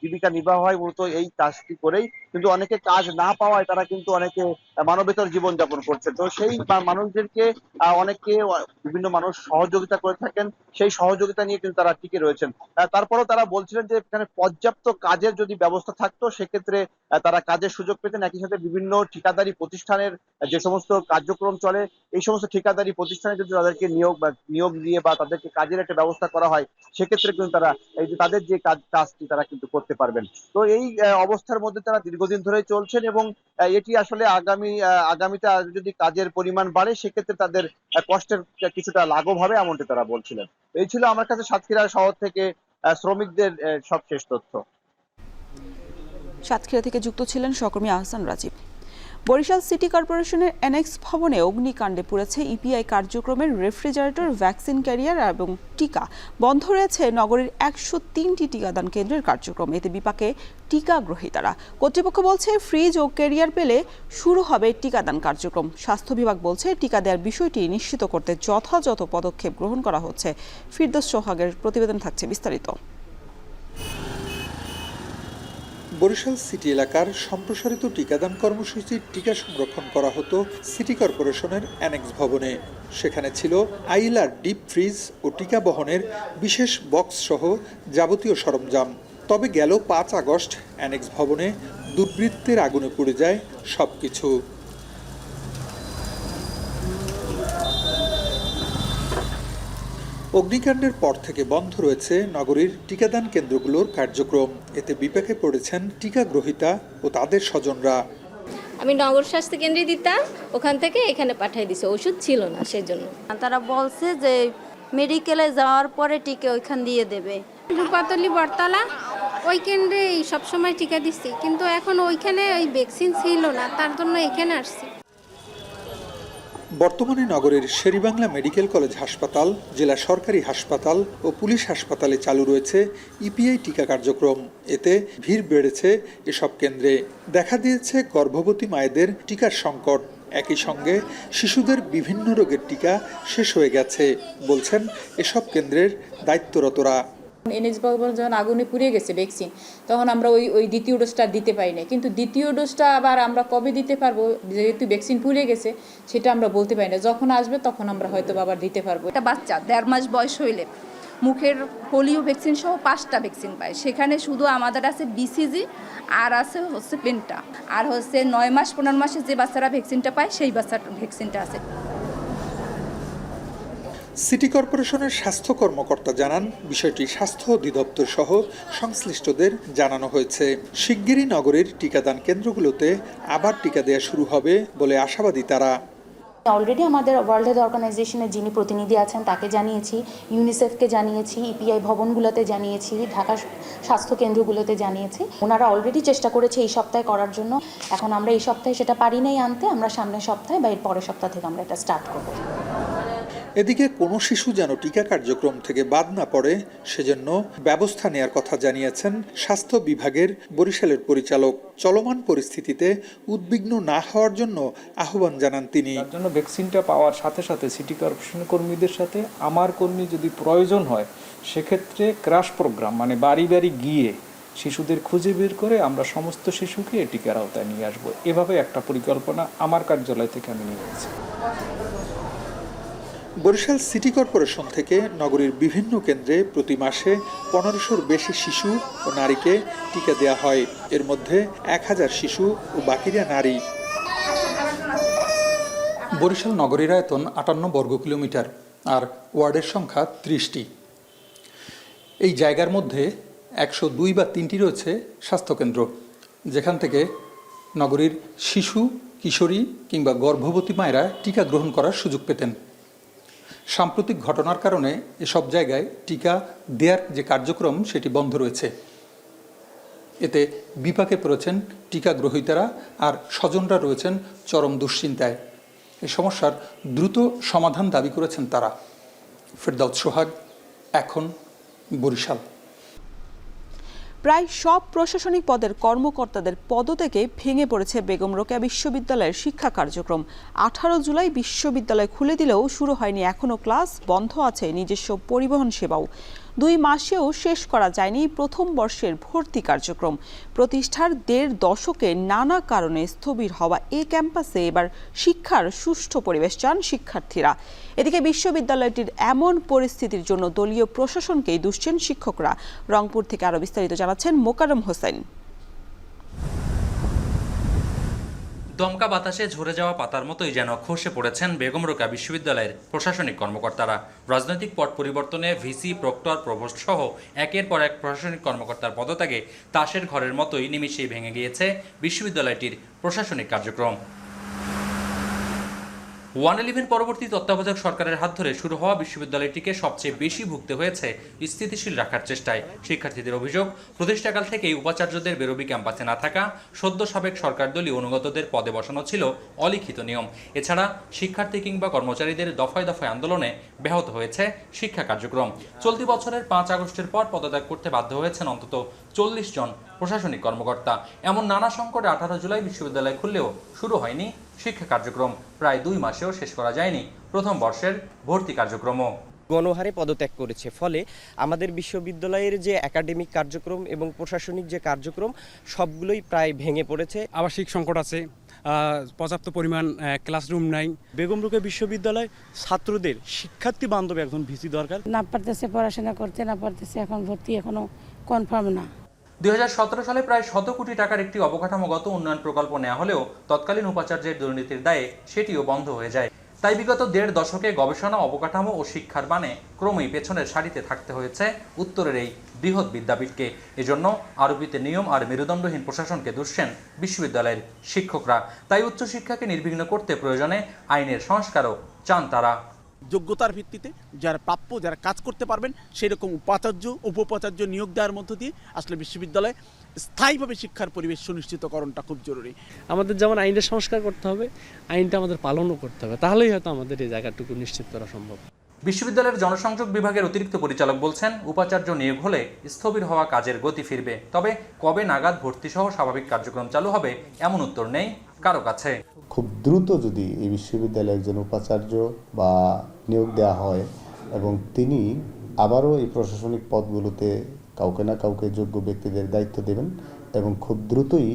জীবিকা নির্বাহ হয় মূলত এই কাজটি করেই। কিন্তু অনেকে কাজ না পাওয়ায় তারা কিন্তু অনেকে মানবেতর জীবন যাপন করছে। তো সেই মানুষদেরকে অনেকে বিভিন্ন মানুষ সহযোগিতা করে থাকেন, সেই সহযোগিতা নিয়ে কিন্তু তারা টিকে রয়েছেন। তারপরেও তারা বলছিলেন যে এখানে পর্যাপ্ত কাজের যদি ব্যবস্থা থাকতো সেক্ষেত্রে তারা কাজের সুযোগ পেতেন। একই সাথে বিভিন্ন ঠিকাদারি প্রতিষ্ঠানের যে সমস্ত কার্যক্রম চলে, এই সমস্ত ঠিকাদারি প্রতিষ্ঠানে যদি তাদেরকে নিয়োগ দিয়ে বা তাদেরকে কাজের একটা ব্যবস্থা করা হয়, সেক্ষেত্রে কিন্তু তারা এই যে তাদের যে কাজটি তারা কিন্তু করতে পারবেন। তো এই অবস্থার মধ্যে তারা দীর্ঘদিন ধরে চলছেন এবং এটি আসলে আগামীতে যদি কাজের পরিমাণ বাড়ে সেক্ষেত্রে তাদের কষ্টের কিছুটা লাঘব হবে, এমনটি তারা বলছিলেন। এই ছিল আমার কাছে সাতক্ষীরা শহর থেকে শ্রমিকদের সবশেষ তথ্য। সাতক্ষীরা থেকে যুক্ত ছিলেন সহকর্মী আহসান রাজীব। বরিশাল সিটি কর্পোরেশনের অ্যানেক্স ভবনে অগ্নিকাণ্ডে পুড়েছে ইপিআই কার্যক্রমের রেফ্রিজারেটর, ভ্যাকসিন ক্যারিয়ার এবং টিকা। বন্ধ রয়েছে নগরীর 103টি টিকাদান কেন্দ্রের কার্যক্রম। এতে বিপাকে টিকা গ্রহীতারা। কর্তৃপক্ষ বলছে ফ্রিজ ও ক্যারিয়ার পেলে শুরু হবে টিকাদান কার্যক্রম। স্বাস্থ্য বিভাগ বলছে টিকা দেওয়ার বিষয়টি নিশ্চিত করতে যথাযথ পদক্ষেপ গ্রহণ করা হচ্ছে। ফিরদৌস সোহাগের প্রতিবেদন থাকছে বিস্তারিত। বরিশাল সিটি এলাকার সম্প্রসারিত টিকাদান কর্মসূচির টিকা সংরক্ষণ করা হতো সিটি কর্পোরেশনের অ্যানেক্স ভবনে। সেখানে ছিল আইলার ডিপ ফ্রিজ ও টিকা বহনের বিশেষ বক্স সহ যাবতীয় সরঞ্জাম। তবে গেল 5 আগস্ট অ্যানেক্স ভবনে দুর্বৃত্তের আগুনে পুড়ে যায় সবকিছু। অগ্নিকাণ্ডের পর থেকে বন্ধ রয়েছে নগরীর টিকাদান কেন্দ্রগুলোর কার্যক্রম। এতে বিপাকে পড়েছেন টিকা গ্রহীতা ও তাদের স্বজনরা। আমি নগর স্বাস্থ্য কেন্দ্রে দিতাম, ওখান থেকে এখানে পাঠিয়ে দিছে, ওষুধ ছিল না সেজন্য। তারা বলছে যে মেডিকেলে যাওয়ার পরে টিকা ওইখান দিয়ে দেবে। রূপাতলি বটতলা ওই কেন্দ্রে সবসময় টিকা দিচ্ছি, কিন্তু এখন ওইখানে ওই ভ্যাকসিন ছিল না, তার জন্য এখানে আসছি। বর্তমানে নগরের শেরেবাংলা মেডিকেল কলেজ হাসপাতাল, জেলা সরকারি হাসপাতাল ও পুলিশ হাসপাতালে চালু রয়েছে ইপিআই টিকা কার্যক্রম। এতে ভিড় বেড়েছে এসব কেন্দ্রে। দেখা দিয়েছে গর্ভবতী মায়েদের টিকার সংকট। একই সঙ্গে শিশুদের বিভিন্ন রোগের টিকা শেষ হয়ে গেছে বলছেন এসব কেন্দ্রের দায়িত্বরতরা। এনএক্স ভবন যখন আগুনে পুড়িয়ে গেছে ভ্যাকসিন, তখন আমরা ওই দ্বিতীয় ডোজটা দিতে পারি না। কিন্তু দ্বিতীয় ডোজটা আবার আমরা কবে দিতে পারবো, যেহেতু ভ্যাকসিন পুড়িয়ে গেছে সেটা আমরা বলতে পারি না। যখন আসবে তখন আমরা হয়তো আবার দিতে পারবো। একটা বাচ্চা 1.5 মাস বয়স হইলে মুখের পোলিও ভ্যাকসিন সহ 5টা ভ্যাকসিন পায়। সেখানে শুধু আমাদের আছে বিসিজি আর আছে হচ্ছে পেন্টা, আর হচ্ছে 9 মাস 15 মাসে যে বাচ্চারা ভ্যাকসিনটা পায় সেই বাচ্চার ভ্যাকসিনটা আছে। সিটি কর্পোরেশনের স্বাস্থ্য কর্মকর্তা জানান, বিষয়টি স্বাস্থ্য অধিদপ্তর সহ সংশ্লিষ্টদের জানানো হয়েছে। শিগগিরই নগরের টিকাদান কেন্দ্রগুলোতে আবার টিকা দেওয়া শুরু হবে বলে আশাবাদী তারা। অলরেডি আমাদের ওয়ার্ল্ড হেলথ অর্গানাইজেশনের যিনি প্রতিনিধি আছেন তাকে জানিয়েছি, ইউনিসেফকে জানিয়েছি, ইপিআই ভবনগুলোতে জানিয়েছি, ঢাকা স্বাস্থ্য কেন্দ্রগুলোতে জানিয়েছি। ওনারা অলরেডি চেষ্টা করেছে এই সপ্তাহে করার জন্য। এখন আমরা এই সপ্তাহে সেটা পারি নাই আনতে, আমরা সামনের সপ্তাহে বা এর পরের সপ্তাহ থেকে আমরা এটা স্টার্ট করব। এদিকে কোনো শিশু যেন টিকা কার্যক্রম থেকে বাদ না পড়ে সেজন্য ব্যবস্থা নেয়ার কথা জানিয়েছেন স্বাস্থ্য বিভাগের বরিশালের পরিচালক। চলমান পরিস্থিতিতে উদ্বিগ্ন না হওয়ার জন্য আহ্বান জানান তিনি। তার জন্য ভ্যাকসিনটা পাওয়ার সাথে সাথে সিটি কর্পোরেশন কর্মীদের সাথে আমার কর্মী যদি প্রয়োজন হয় সেক্ষেত্রে ক্রাশ প্রোগ্রাম মানে বাড়ি বাড়ি গিয়ে শিশুদের খুঁজে বের করে আমরা সমস্ত শিশুকে টিকার আওতায় নিয়ে আসবো। এভাবে একটা পরিকল্পনা আমার কার্যালয় থেকে আমি নিয়ে গেছি। বরিশাল সিটি কর্পোরেশন থেকে নগরীর বিভিন্ন কেন্দ্রে প্রতি মাসে 1500-র বেশি শিশু ও নারীকে টিকা দেওয়া হয়। এর মধ্যে 1000 শিশু ও বাকিরা নারী। বরিশাল নগরীর আয়তন 58 বর্গ কিলোমিটার আর ওয়ার্ডের সংখ্যা 30টি। এই জায়গার মধ্যে 102 বা 3টি রয়েছে স্বাস্থ্যকেন্দ্র, যেখান থেকে নগরীর শিশু, কিশোরী কিংবা গর্ভবতী মায়েরা টিকা গ্রহণ করার সুযোগ পেতেন। সাম্প্রতিক ঘটনার কারণে এসব জায়গায় টিকা দেওয়ার যে কার্যক্রম সেটি বন্ধ রয়েছে। এতে বিপাকে পড়েছেন টিকা গ্রহীতারা আর স্বজনরা রয়েছেন চরম দুশ্চিন্তায়। এই সমস্যার দ্রুত সমাধান দাবি করেছেন তারা। ফেরদাউস সোহাগ, এখন, বরিশাল। প্রায় সব প্রশাসনিক পদের কর্মকর্তাদের পদত্যাগে ভেঙে পড়েছে বেগম রোকেয়া বিশ্ববিদ্যালয়ের শিক্ষা কার্যক্রম। 18 জুলাই বিশ্ববিদ্যালয় খুলে দিলেও শুরু হয়নি এখনও ক্লাস, বন্ধ আছে নিজস্ব পরিবহন সেবাও। 2 মাসেও শেষ করা যায়নি প্রথম বর্ষের ভর্তি কার্যক্রম। প্রতিষ্ঠার 1.5 দশকে নানা কারণে স্থবির হওয়া এই ক্যাম্পাসে এবার শিক্ষার সুষ্ঠু পরিবেশ চান শিক্ষার্থীরা। এদিকে বিশ্ববিদ্যালয়টির এমন পরিস্থিতির জন্য দলীয় প্রশাসনকেই দুষছেন শিক্ষকরা। রংপুর থেকে আরও বিস্তারিত জানাচ্ছেন মোকাররম হোসেন। দমকা বাতাসে ঝরে যাওয়া পাতার মতোই যেন খসে পড়েছেন বেগম রোকেয়া বিশ্ববিদ্যালয়ের প্রশাসনিক কর্মকর্তারা। রাজনৈতিক পট পরিবর্তনে ভিসি, প্রক্টর, প্রভোস্ট সহ একের পর এক প্রশাসনিক কর্মকর্তার পদত্যাগে তাসের ঘরের মতোই নিমিষেই ভেঙে গিয়েছে বিশ্ববিদ্যালয়টির প্রশাসনিক কার্যক্রম। 111 পরবর্তী তত্ত্বাবধায়ক সরকারের হাত ধরে শুরু হওয়া বিশ্ববিদ্যালয়টিকে সবচেয়ে বেশি ভুগতে হয়েছে স্থিতিশীল রাখার চেষ্টায়। শিক্ষার্থীদের অভিযোগ, প্রতিষ্ঠাকাল থেকেই উপাচার্যদের বেরোবি ক্যাম্পাসে না থাকা, সদ্য সাবেক সরকার দলীয় অনুগতদের পদে বসানো ছিল অলিখিত নিয়ম। এছাড়া শিক্ষার্থী কিংবা কর্মচারীদের দফায় দফায় আন্দোলনে ব্যাহত হয়েছে শিক্ষা কার্যক্রম। চলতি বছরের 5 আগস্টের পর পদত্যাগ করতে বাধ্য হয়েছেন অন্তত 40 জন প্রশাসনিক কর্মকর্তা। এমন নানা সংকটে 18 জুলাই বিশ্ববিদ্যালয় খুললেও শুরু হয়নি শিক্ষা কার্যক্রম। প্রায় 2 মাসেও শেষ করা যায়নি প্রথম বর্ষের ভর্তি কার্যক্রমও। গণহারে পদত্যাগ করেছে, ফলে আমাদের বিশ্ববিদ্যালয়ের যে একাডেমিক কার্যক্রম এবং প্রশাসনিক যে কার্যক্রম সবগুলোই প্রায় ভেঙে পড়েছে। আবাসিক সংকট আছে, পর্যাপ্ত পরিমাণ ক্লাসরুম নাই। বেগম রোকেয়া বিশ্ববিদ্যালয় ছাত্রদের শিক্ষার্থী বান্ধব একজন ভিসি দরকার। না পারতেছে পড়াশোনা করতে, না পারতেছে এখন ভর্তি এখনো কনফার্ম না। 2017 সালে প্রায় 100 কোটি টাকার একটি অবকাঠামোগত উন্নয়ন প্রকল্প নেওয়া হলেও তৎকালীন উপাচার্যের দুর্নীতির দায়ে সেটিও বন্ধ হয়ে যায়। তাই বিগত 1.5 দশকে গবেষণা, অবকাঠামো ও শিক্ষার মানে ক্রমেই পেছনের সারিতে থাকতে হয়েছে উত্তরের এই বৃহৎ বিদ্যাপীঠকে। এজন্য আরোপিত নিয়ম আর মেরুদণ্ডহীন প্রশাসনকে দুষছেন বিশ্ববিদ্যালয়ের শিক্ষকরা। তাই উচ্চশিক্ষাকে নির্বিঘ্ন করতে প্রয়োজনে আইনের সংস্কারও চান তারা। যোগ্যতার ভিত্তিতে যারা প্রাপ্য, যারা কাজ করতে পারবেন সেই রকম উপাচার্য, উপাচার্য নিয়োগ দেওয়ার মধ্য দিয়ে আসলে বিশ্ববিদ্যালয়ে স্থায়ীভাবে শিক্ষার পরিবেশ সুনিশ্চিতকরণটা খুব জরুরি। আমাদের যেমন আইনের সংস্কার করতে হবে, আইনটা আমাদের পালনও করতে হবে, তাহলেই হয়তো আমাদের এই জায়গাটুকু নিশ্চিত করা সম্ভব। বিশ্ববিদ্যালয়ের জনসংযোগ বিভাগের অতিরিক্ত পরিচালক বলছেন, উপাচার্য নিয়োগ হলে স্থবির হওয়া কাজের গতি ফিরবে। তবে কবে নাগাদ ভর্তি সহ স্বাভাবিক কার্যক্রম চালু হবে এমন উত্তর নেই কারো কাছে। খুব দ্রুত যদি এই বিশ্ববিদ্যালয়ে একজন উপাচার্য বা নিয়োগ দেওয়া হয় এবং তিনি আবারও এই প্রশাসনিক পদগুলোতে কাউকে না কাউকে যোগ্য ব্যক্তিদের দায়িত্ব দেবেন এবং খুব দ্রুতই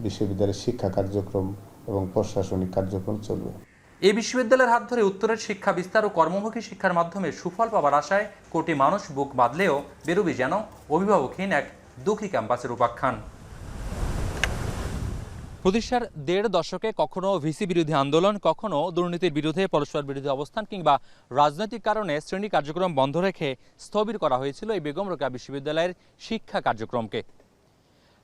বিশ্ববিদ্যালয়ের শিক্ষা কার্যক্রম এবং প্রশাসনিক কার্যক্রম চলবে। এই বিশ্ববিদ্যালয়ের হাত ধরে উত্তরের শিক্ষা বিস্তার ও কর্মমুখী শিক্ষার মাধ্যমে সুফল পাওয়ার আশায় কোটি মানুষ বুক বাঁধলেও বেরোবি যেন অভিভাবকহীন এক দুঃখী ক্যাম্পাসের উপাখ্যান। প্রতিষ্ঠার 1.5 দশকে কখনো ভিসি বিরোধী আন্দোলন, কখনো দুর্নীতির বিরুদ্ধে পরস্পর বিরোধী অবস্থান কিংবা রাজনৈতিক কারণে শ্রেণী কার্যক্রম বন্ধ রেখে স্থবির করা হয়েছিল এই বেগম রোকেয়া বিশ্ববিদ্যালয়ের শিক্ষা কার্যক্রমকে।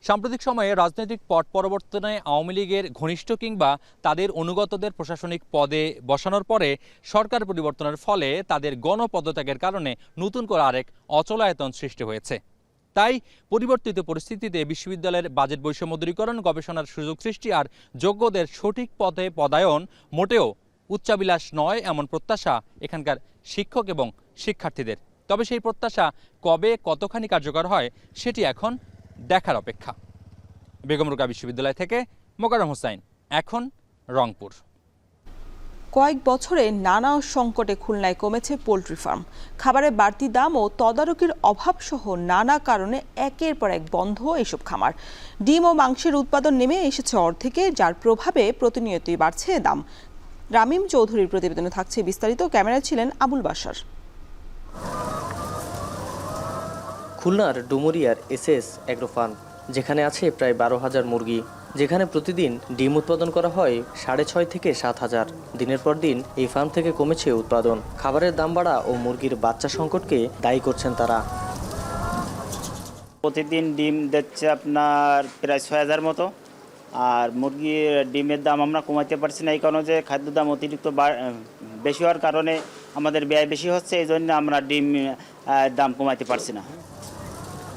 সাম্প্রতিক সময়ে রাজনৈতিক পট পরিবর্তনে আওয়ামী লীগের ঘনিষ্ঠ কিংবা তাদের অনুগতদের প্রশাসনিক পদে বসানোর পরে সরকার পরিবর্তনের ফলে তাদের গণপদত্যাগের কারণে নতুন করে আরেক অচলায়তন সৃষ্টি হয়েছে। তাই পরিবর্তিত পরিস্থিতিতে বিশ্ববিদ্যালয়ের বাজেট বৈষম্য দূরীকরণ, গবেষণার সুযোগ সৃষ্টি আর যোগ্যদের সঠিক পদে পদায়ন মোটেও উচ্চাবিলাস নয় এমন প্রত্যাশা এখানকার শিক্ষক এবং শিক্ষার্থীদের। তবে সেই প্রত্যাশা কবে কতখানি কার্যকর হয় সেটি এখন দেখার অপেক্ষা। বেগম রোকেয়া বিশ্ববিদ্যালয় থেকে মোকাররম হোসাইন, এখন রংপুর। কয়েক বছরে নানা সংকটে খুলনায় কমেছে পোল্ট্রি ফার্ম। খাবারের বাড়তি দাম ও তদারকির অভাব সহ নানা কারণে একের পর এক বন্ধ এসব খামার। ডিম ও মাংসের উৎপাদন নেমে এসেছে অর্ধেকে, যার প্রভাবে প্রতিনিয়তই বাড়ছে দাম। রামিম চৌধুরীর প্রতিবেদনে থাকছে বিস্তারিত। ক্যামেরায় ছিলেন আবুল বাশার। খুলনার ডুমুরিয়ার এসএস অ্যাগ্রো ফার্ম, যেখানে আছে প্রায় 12,000 মুরগি, যেখানে প্রতিদিন ডিম উৎপাদন করা হয় 6,500 থেকে 7,000। দিনের পর দিন এই ফার্ম থেকে কমেছে উৎপাদন। খাবারের দাম বাড়া ও মুরগির বাচ্চা সংকটকে দায়ী করছেন তারা। প্রতিদিন ডিম দিচ্ছে আপনার প্রায় 6,000 মতো, আর মুরগির ডিমের দাম আমরা কমাতে পারছি না, এই কারণে যে খাদ্য দাম অতিরিক্ত বেশি হওয়ার কারণে আমাদের ব্যয় বেশি হচ্ছে, এই জন্য আমরা ডিম দাম কমাতে পারছি না।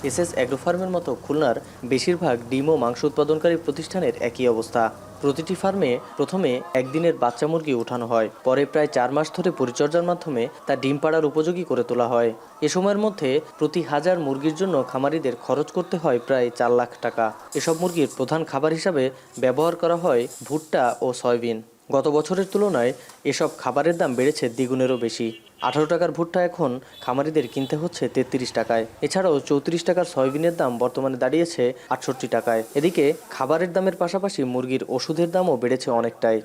এসএস অ্যাগ্রো ফার্মের মতো খুলনার বেশিরভাগ ডিম ও মাংস উৎপাদনকারী প্রতিষ্ঠানের একই অবস্থা। প্রতিটি ফার্মে প্রথমে একদিনের বাচ্চা মুরগি ওঠানো হয়, পরে প্রায় 4 মাস ধরে পরিচর্যার মাধ্যমে তা ডিম পাড়ার উপযোগী করে তোলা হয়। এ সময়ের মধ্যে প্রতি 1000 মুরগির জন্য খামারিদের খরচ করতে হয় প্রায় 4 লাখ টাকা। এসব মুরগির প্রধান খাবার হিসাবে ব্যবহার করা হয় ভুট্টা ও সয়াবিন। গত বছরের তুলনায় এসব খাবারের দাম বেড়েছে দ্বিগুণেরও বেশি। 18 টাকার ভুট্টা এখন খামারিদের কিনতে হচ্ছে 33 টাকায়। এছাড়াও 34 টাকার সয়াবিনের দাম বর্তমানে দাঁড়িয়েছে 68 টাকায়। এদিকে খাবারের দামের পাশাপাশি মুরগির ওষুধের দামও বেড়েছে অনেকটাই।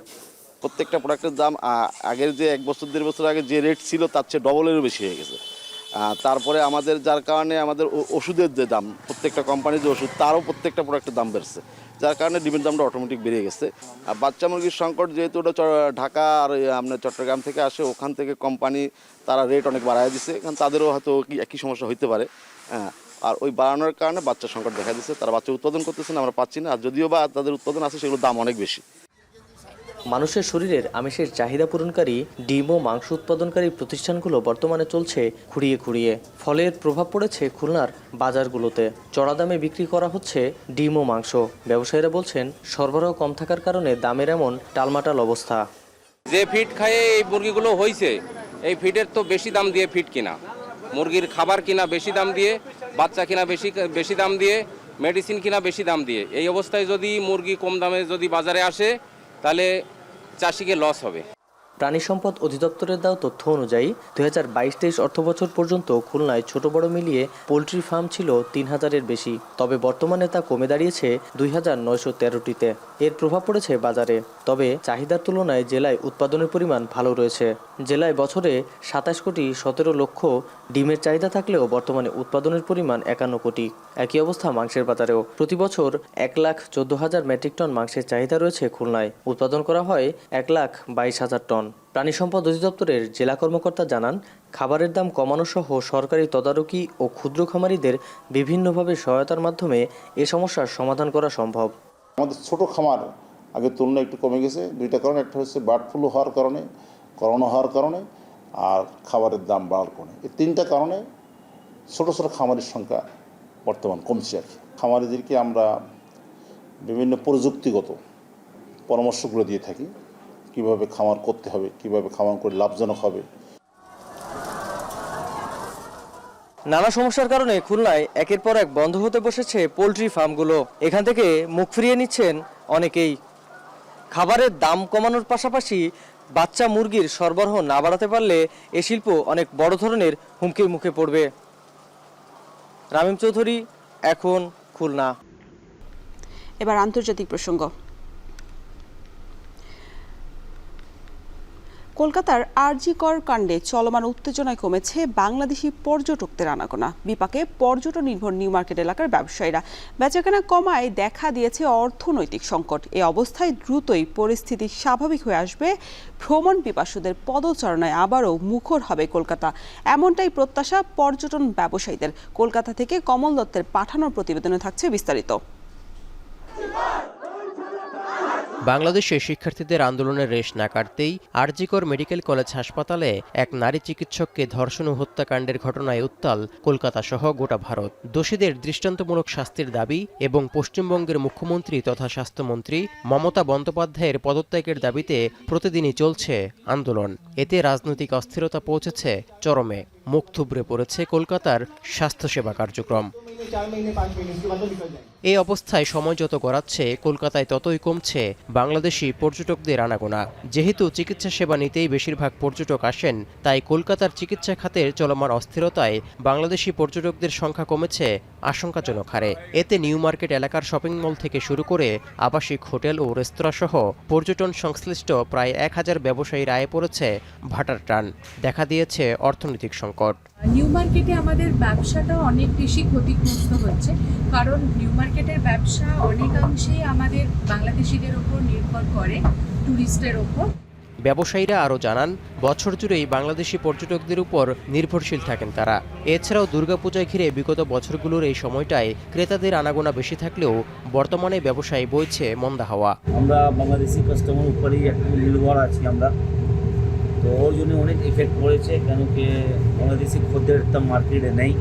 প্রত্যেকটা প্রোডাক্টের দাম আগের যে 1 বছর 1.5 বছর আগে যে রেট ছিল তার চেয়ে ডবলেরও বেশি হয়ে গেছে। তারপরে আমাদের যার কারণে আমাদের ওষুধের যে দাম, প্রত্যেকটা কোম্পানির যে ওষুধ তারও প্রত্যেকটা প্রোডাক্টের দাম বেড়েছে, যার কারণে ডিমের দামটা অটোমেটিক বেড়ে গেছে। আর বাচ্চা মুরগির সংকট যেহেতু ওটা ঢাকা আর আপনার চট্টগ্রাম থেকে আসে, ওখান থেকে কোম্পানি তারা রেট অনেক বাড়ায় দিচ্ছে, কারণ তাদেরও হয়তো একই সমস্যা হইতে পারে। আর ওই বাড়ানোর কারণে বাচ্চা সংকট দেখা দিচ্ছে, তারা বাচ্চা উৎপাদন করতেছে না, আমরা পাচ্ছি না। আর যদিও বা তাদের উৎপাদন আছে, সেগুলোর দাম অনেক বেশি। মানুষের শরীরের আমিষের চাহিদা পূরণকারী ডিম ও মাংস উৎপাদনকারী প্রতিষ্ঠানগুলো বর্তমানে চলছে খুঁড়িয়ে খুঁড়িয়ে। ফলে এর প্রভাব পড়েছে খুলনার বাজারগুলোতে। চড়া দামে বিক্রি করা হচ্ছে ডিম ও মাংস। ব্যবসায়ীরা বলছেন সরবরাহ কম থাকার কারণে দামের এমন টালমাটাল অবস্থা। যে ফিড খায়ে এই মুরগিগুলো হয়েছে, এই ফিডের তো বেশি দাম দিয়ে ফিড কিনা, মুরগির খাবার কিনা বেশি দাম দিয়ে, বাচ্চা কিনা বেশি দাম দিয়ে, মেডিসিন কিনা বেশি দাম দিয়ে। এই অবস্থায় যদি মুরগি কম দামে যদি বাজারে আসে, তাহলে চাষিকে লস হবে। প্রাণী সম্পদ অধিদপ্তরের দেওয়া তথ্য অনুযায়ী 2022-23 অর্থবছর পর্যন্ত খুলনায় ছোট বড় মিলিয়ে পোলট্রি ফার্ম ছিল 3000-এর বেশি। তবে বর্তমানে তা কমে দাঁড়িয়েছে 2913টিতে। এর প্রভাব পড়েছে বাজারে। তবে চাহিদার তুলনায় জেলায় উৎপাদনের পরিমাণ ভালো রয়েছে। জেলায় বছরে 27,17 লক্ষ ডিমের চাহিদা থাকলেও বর্তমানে উৎপাদনের পরিমাণ 51 কোটি। একই অবস্থা মাংসের বাজারেও। প্রতি বছর 1,14,000 মেট্রিক টন মাংসের চাহিদা রয়েছে খুলনায়। উৎপাদন করা হয় 1,22,000 টন। প্রাণী সম্পদ অধিদপ্তরের জেলা কর্মকর্তা জানান, খাবারের দাম কমানো সহ সরকারি তদারকি ও ক্ষুদ্র খামারিদের বিভিন্নভাবে সহায়তার মাধ্যমে এ সমস্যার সমাধান করা সম্ভব। আমাদের ছোট খামার আগের তুলনায় একটু কমে গেছে। 2টা কারণ, একটা হচ্ছে বার্ড ফ্লু হওয়ার কারণে, করোনা হওয়ার কারণে, আর খাবারের দাম বাড়ার কারণে। এই 3টা কারণে ছোট ছোট খামারের সংখ্যা বর্তমান কমছে আর কি। খামারিদেরকে আমরা বিভিন্ন প্রযুক্তিগত পরামর্শগুলো দিয়ে থাকি, কিভাবে খামার করতে হবে, কিভাবে খামার করে লাভজনক হবে। নানা সমস্যার কারণে খুলনায় একের পর এক বন্ধ হতে বসেছে পোলট্রি ফার্মগুলো। এখান থেকে মুখ ফিরিয়ে নিচ্ছেন অনেকেই। খাবারের দাম কমানোর পাশাপাশি বাচ্চা মুরগির সরবরাহ না বাড়াতে পারলে এ শিল্প অনেক বড় ধরনের হুমকির মুখে পড়বে। রামিম চৌধুরী, এখন খুলনা। এবার আন্তর্জাতিক প্রসঙ্গ। কলকাতার আরজিকর কাণ্ডে চলমান উত্তেজনায় কমেছে বাংলাদেশি পর্যটকদের আনাগোনা। বিপাকে পর্যটন নির্ভর নিউ মার্কেট এলাকার ব্যবসায়ীরা। বেচাকেনা কমায় দেখা দিয়েছে অর্থনৈতিক সংকট। এ অবস্থায় দ্রুতই পরিস্থিতি স্বাভাবিক হয়ে আসবে। ভ্রমণ পিপাসুদের পদচারণায় আবারও মুখর হবে কলকাতা, এমনটাই প্রত্যাশা পর্যটন ব্যবসায়ীদের। কলকাতা থেকে কমল দত্তের পাঠানোর প্রতিবেদনে থাকছে বিস্তারিত। বাংলাদেশে শিক্ষার্থীদের আন্দোলনের রেশ না কাটতেই আরজিকর মেডিকেল কলেজ হাসপাতালে এক নারী চিকিৎসককে ধর্ষণ ও হত্যাকাণ্ডের ঘটনায় উত্তাল কলকাতা সহ গোটা ভারত। দোষীদের দৃষ্টান্তমূলক শাস্তির দাবি এবং পশ্চিমবঙ্গের মুখ্যমন্ত্রী তথা স্বাস্থ্যমন্ত্রী মমতা বন্দ্যোপাধ্যায়ের পদত্যাগের দাবিতে প্রতিদিনই চলছে আন্দোলন। এতে রাজনৈতিক অস্থিরতা পৌঁছেছে চরমে। মুখ থুবড়ে পড়েছে কলকাতার স্বাস্থ্যসেবা কার্যক্রম। এই অবস্থায় সময় যত গড়াচ্ছে কলকাতায় ততই কমছে বাংলাদেশি পর্যটকদের আনাগোনা। যেহেতু চিকিৎসা সেবা নিতেই বেশিরভাগ পর্যটক আসেন, তাই কলকাতার চিকিৎসা খাতের চলমান অস্থিরতায় বাংলাদেশি পর্যটকদের সংখ্যা কমেছে আশঙ্কাজনক হারে। এতে নিউ মার্কেট এলাকার শপিং মল থেকে শুরু করে আবাসিক হোটেল ও রেস্তোরাঁ সহ পর্যটন সংশ্লিষ্ট প্রায় 1000 ব্যবসায়ীর আয়ে পড়েছে ভাটার টান। দেখা দিয়েছে অর্থনৈতিক সংকট। নিউ মার্কেটে আমাদের ব্যবসাটা অনেক বেশি ক্ষতিগ্রস্ত হচ্ছে, কারণ নিউ মার্কেটের ব্যবসা অনেকাংশেই আমাদের বাংলাদেশিদের ওপর নির্ভর করে, ট্যুরিস্টের ওপর। ব্যবসায়ীরা আরও জানান, বছর জুড়েই বাংলাদেশি পর্যটকদের উপর নির্ভরশীল থাকেন তারা। এছাড়াও দুর্গাপূজা ঘিরে বিগত বছরগুলোর এই সময়টায় ক্রেতাদের আনাগোনা বেশি থাকলেও বর্তমানে ব্যবসায় বইছে মন্দা হাওয়া। আমরা বাংলাদেশি কাস্টমার উপরেই একটু নির্ভর আছি আমরা, তো ওর জন্য অনেক ইফেক্ট পড়েছে, কেন কি বাংলাদেশি খদ্দের একটা মার্কেটে নেই।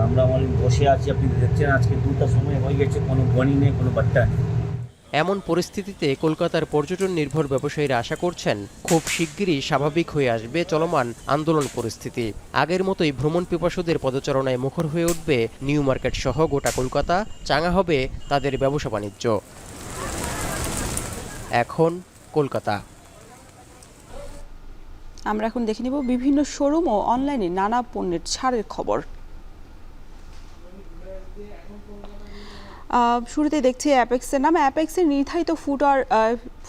আমরা বসে আছি, আপনি দেখছেন আজকে 2টার সময় হয়ে গেছে, কোনো গণি নেই, কোনো বাট্টা নেই। এমন পরিস্থিতিতে কলকাতার পর্যটন নির্ভর ব্যবসায়ীরা আশা করছেন খুব শিগগিরই স্বাভাবিক হয়ে আসবে চলমান আন্দোলন পরিস্থিতি। আগের মতোই ভ্রমণ পিপাসুদের পদচারণায় মুখর হয়ে উঠবে নিউ মার্কেট সহ গোটা কলকাতা, চাঙা হবে তাদের ব্যবসা বাণিজ্য। এখন কলকাতা। আমরা এখন দেখে নিব বিভিন্ন শোরুম ও অনলাইনে নানা পণ্যের ছাড়ের খবর। শুরুতে দেখছি অ্যাপেক্সের নাম। অ্যাপেক্সের নির্ধারিত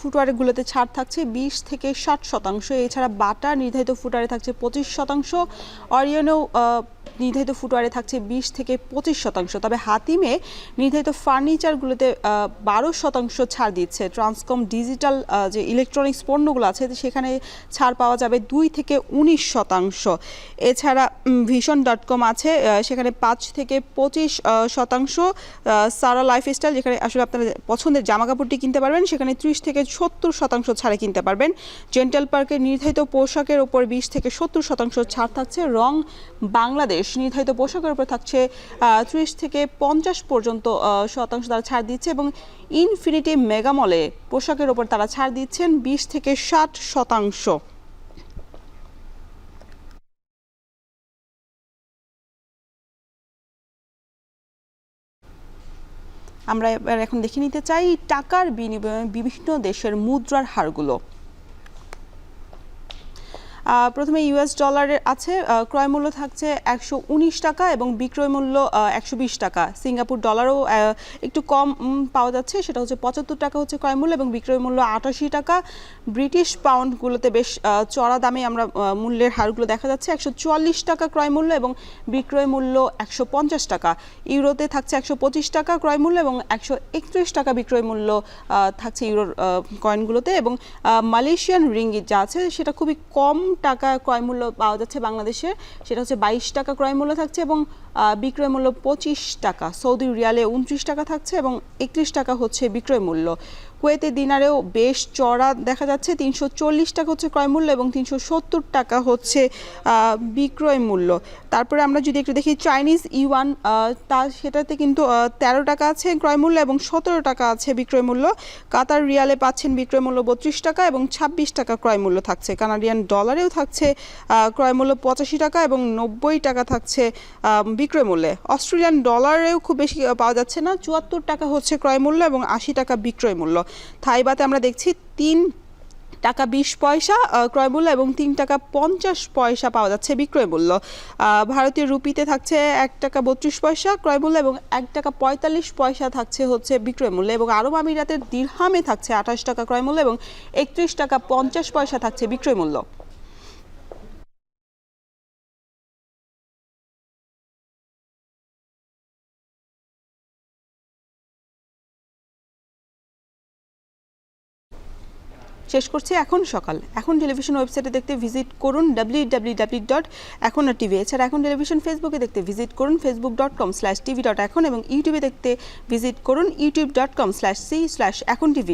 ফুটওয়ারগুলোতে ছাড় থাকছে 20 থেকে 60%। এছাড়া বাটা নির্ধারিত ফুটওয়ারে থাকছে 25%, অরিয়নেও নির্ধারিত ফুটওয়ারে থাকছে 20 থেকে 25%। তবে হাতিমে নির্ধারিত ফার্নিচারগুলোতে 12% ছাড় দিচ্ছে। ট্রান্সকম ডিজিটাল যে ইলেকট্রনিক্স পণ্যগুলো আছে সেখানে ছাড় পাওয়া যাবে 2 থেকে 19%। এছাড়া ভিশন.com আছে, সেখানে 5 থেকে 25%। সারা লাইফস্টাইল, যেখানে আসলে আপনারা পছন্দের জামাকাপড়টি কিনতে পারবেন, সেখানে 30 থেকে 70% ছাড়ে কিনতে পারবেন। জেন্টাল পার্কের নির্ধারিত পোশাকের ওপর 20 থেকে 70% ছাড় থাকছে। রং বাংলাদেশ নির্ধারিত পোশাকের উপর থাকছে 30 থেকে 50% তারা ছাড় দিচ্ছে, এবং ইনফিনিটি মেগামলে পোশাকের উপর তারা ছাড় দিচ্ছেন 20 থেকে 60%। আমরা এবার এখন দেখে নিতে চাই টাকার বিনিময়ে বিভিন্ন দেশের মুদ্রার হারগুলো। প্রথমে ইউএস ডলারের আছে, ক্রয় মূল্য থাকছে 119 টাকা এবং বিক্রয় মূল্য 120 টাকা। সিঙ্গাপুর ডলারও একটু কম পাওয়া যাচ্ছে, সেটা হচ্ছে 75 টাকা হচ্ছে ক্রয় মূল্য এবং বিক্রয় মূল্য 88 টাকা। ব্রিটিশ পাউন্ডগুলোতে বেশ চড়া দামে আমরা মূল্যের হারগুলো দেখা যাচ্ছে। 144 টাকা ক্রয় মূল্য এবং বিক্রয় মূল্য 150 টাকা। ইউরোতে থাকছে 125 টাকা ক্রয় মূল্য এবং 131 টাকা বিক্রয় মূল্য থাকছে ইউরোর কয়েনগুলোতে। এবং মালয়েশিয়ান রিঙ্গিত যা আছে সেটা খুবই কম টাকা ক্রয় মূল্য পাওয়া যাচ্ছে বাংলাদেশে, সেটা হচ্ছে 22 টাকা ক্রয় মূল্য থাকছে এবং বিক্রয় মূল্য 25 টাকা। সৌদি রিয়ালে 29 টাকা থাকছে এবং 31 টাকা হচ্ছে বিক্রয় মূল্য। কুয়েতে দিনারেও বেশ চড়া দেখা যাচ্ছে, 340 টাকা হচ্ছে ক্রয় মূল্য এবং 370 টাকা হচ্ছে বিক্রয় মূল্য। তারপরে আমরা যদি একটু দেখি চাইনিজ ইউয়ান, সেটাতে কিন্তু 13 টাকা আছে ক্রয় মূল্য এবং 17 টাকা আছে বিক্রয় মূল্য। কাতার রিয়ালে পাচ্ছেন বিক্রয় মূল্য 32 টাকা এবং 26 টাকা ক্রয় মূল্য থাকছে। কানাডিয়ান ডলারেও থাকছে ক্রয় মূল্য 85 টাকা এবং 90 টাকা থাকছে বিক্রয় মূল্যে। অস্ট্রেলিয়ান ডলারেও খুব বেশি পাওয়া যাচ্ছে না, 74 টাকা হচ্ছে ক্রয় মূল্য এবং 80 টাকা বিক্রয় মূল্য। থাই বাতে আমরা দেখছি 3 টাকা 20 পয়সা ক্রয় মূল্য এবং 3 টাকা 50 পয়সা পাওয়া যাচ্ছে বিক্রয় মূল্য। ভারতীয় রুপিতে থাকছে 1 টাকা 32 পয়সা ক্রয় মূল্য এবং 1 টাকা 45 পয়সা থাকছে হচ্ছে বিক্রয় মূল্য। এবং আরব আমিরাতের দিরহামে থাকছে 28 টাকা ক্রয় মূল্য এবং 31 টাকা 50 পয়সা থাকছে বিক্রয় মূল্য। শেষ করছি এখন সকাল। এখন টেলিভিশন ওয়েবসাইটে দেখতে ভিজিট করুন www.এখন.tv। এছাড়া এখন টেলিভিশন ফেসবুকে দেখতে ভিজিট করুন facebook.com/tv.এখন এবং ইউটিউবে দেখতে ভিজিট করুন youtube.com/c/এখন tv।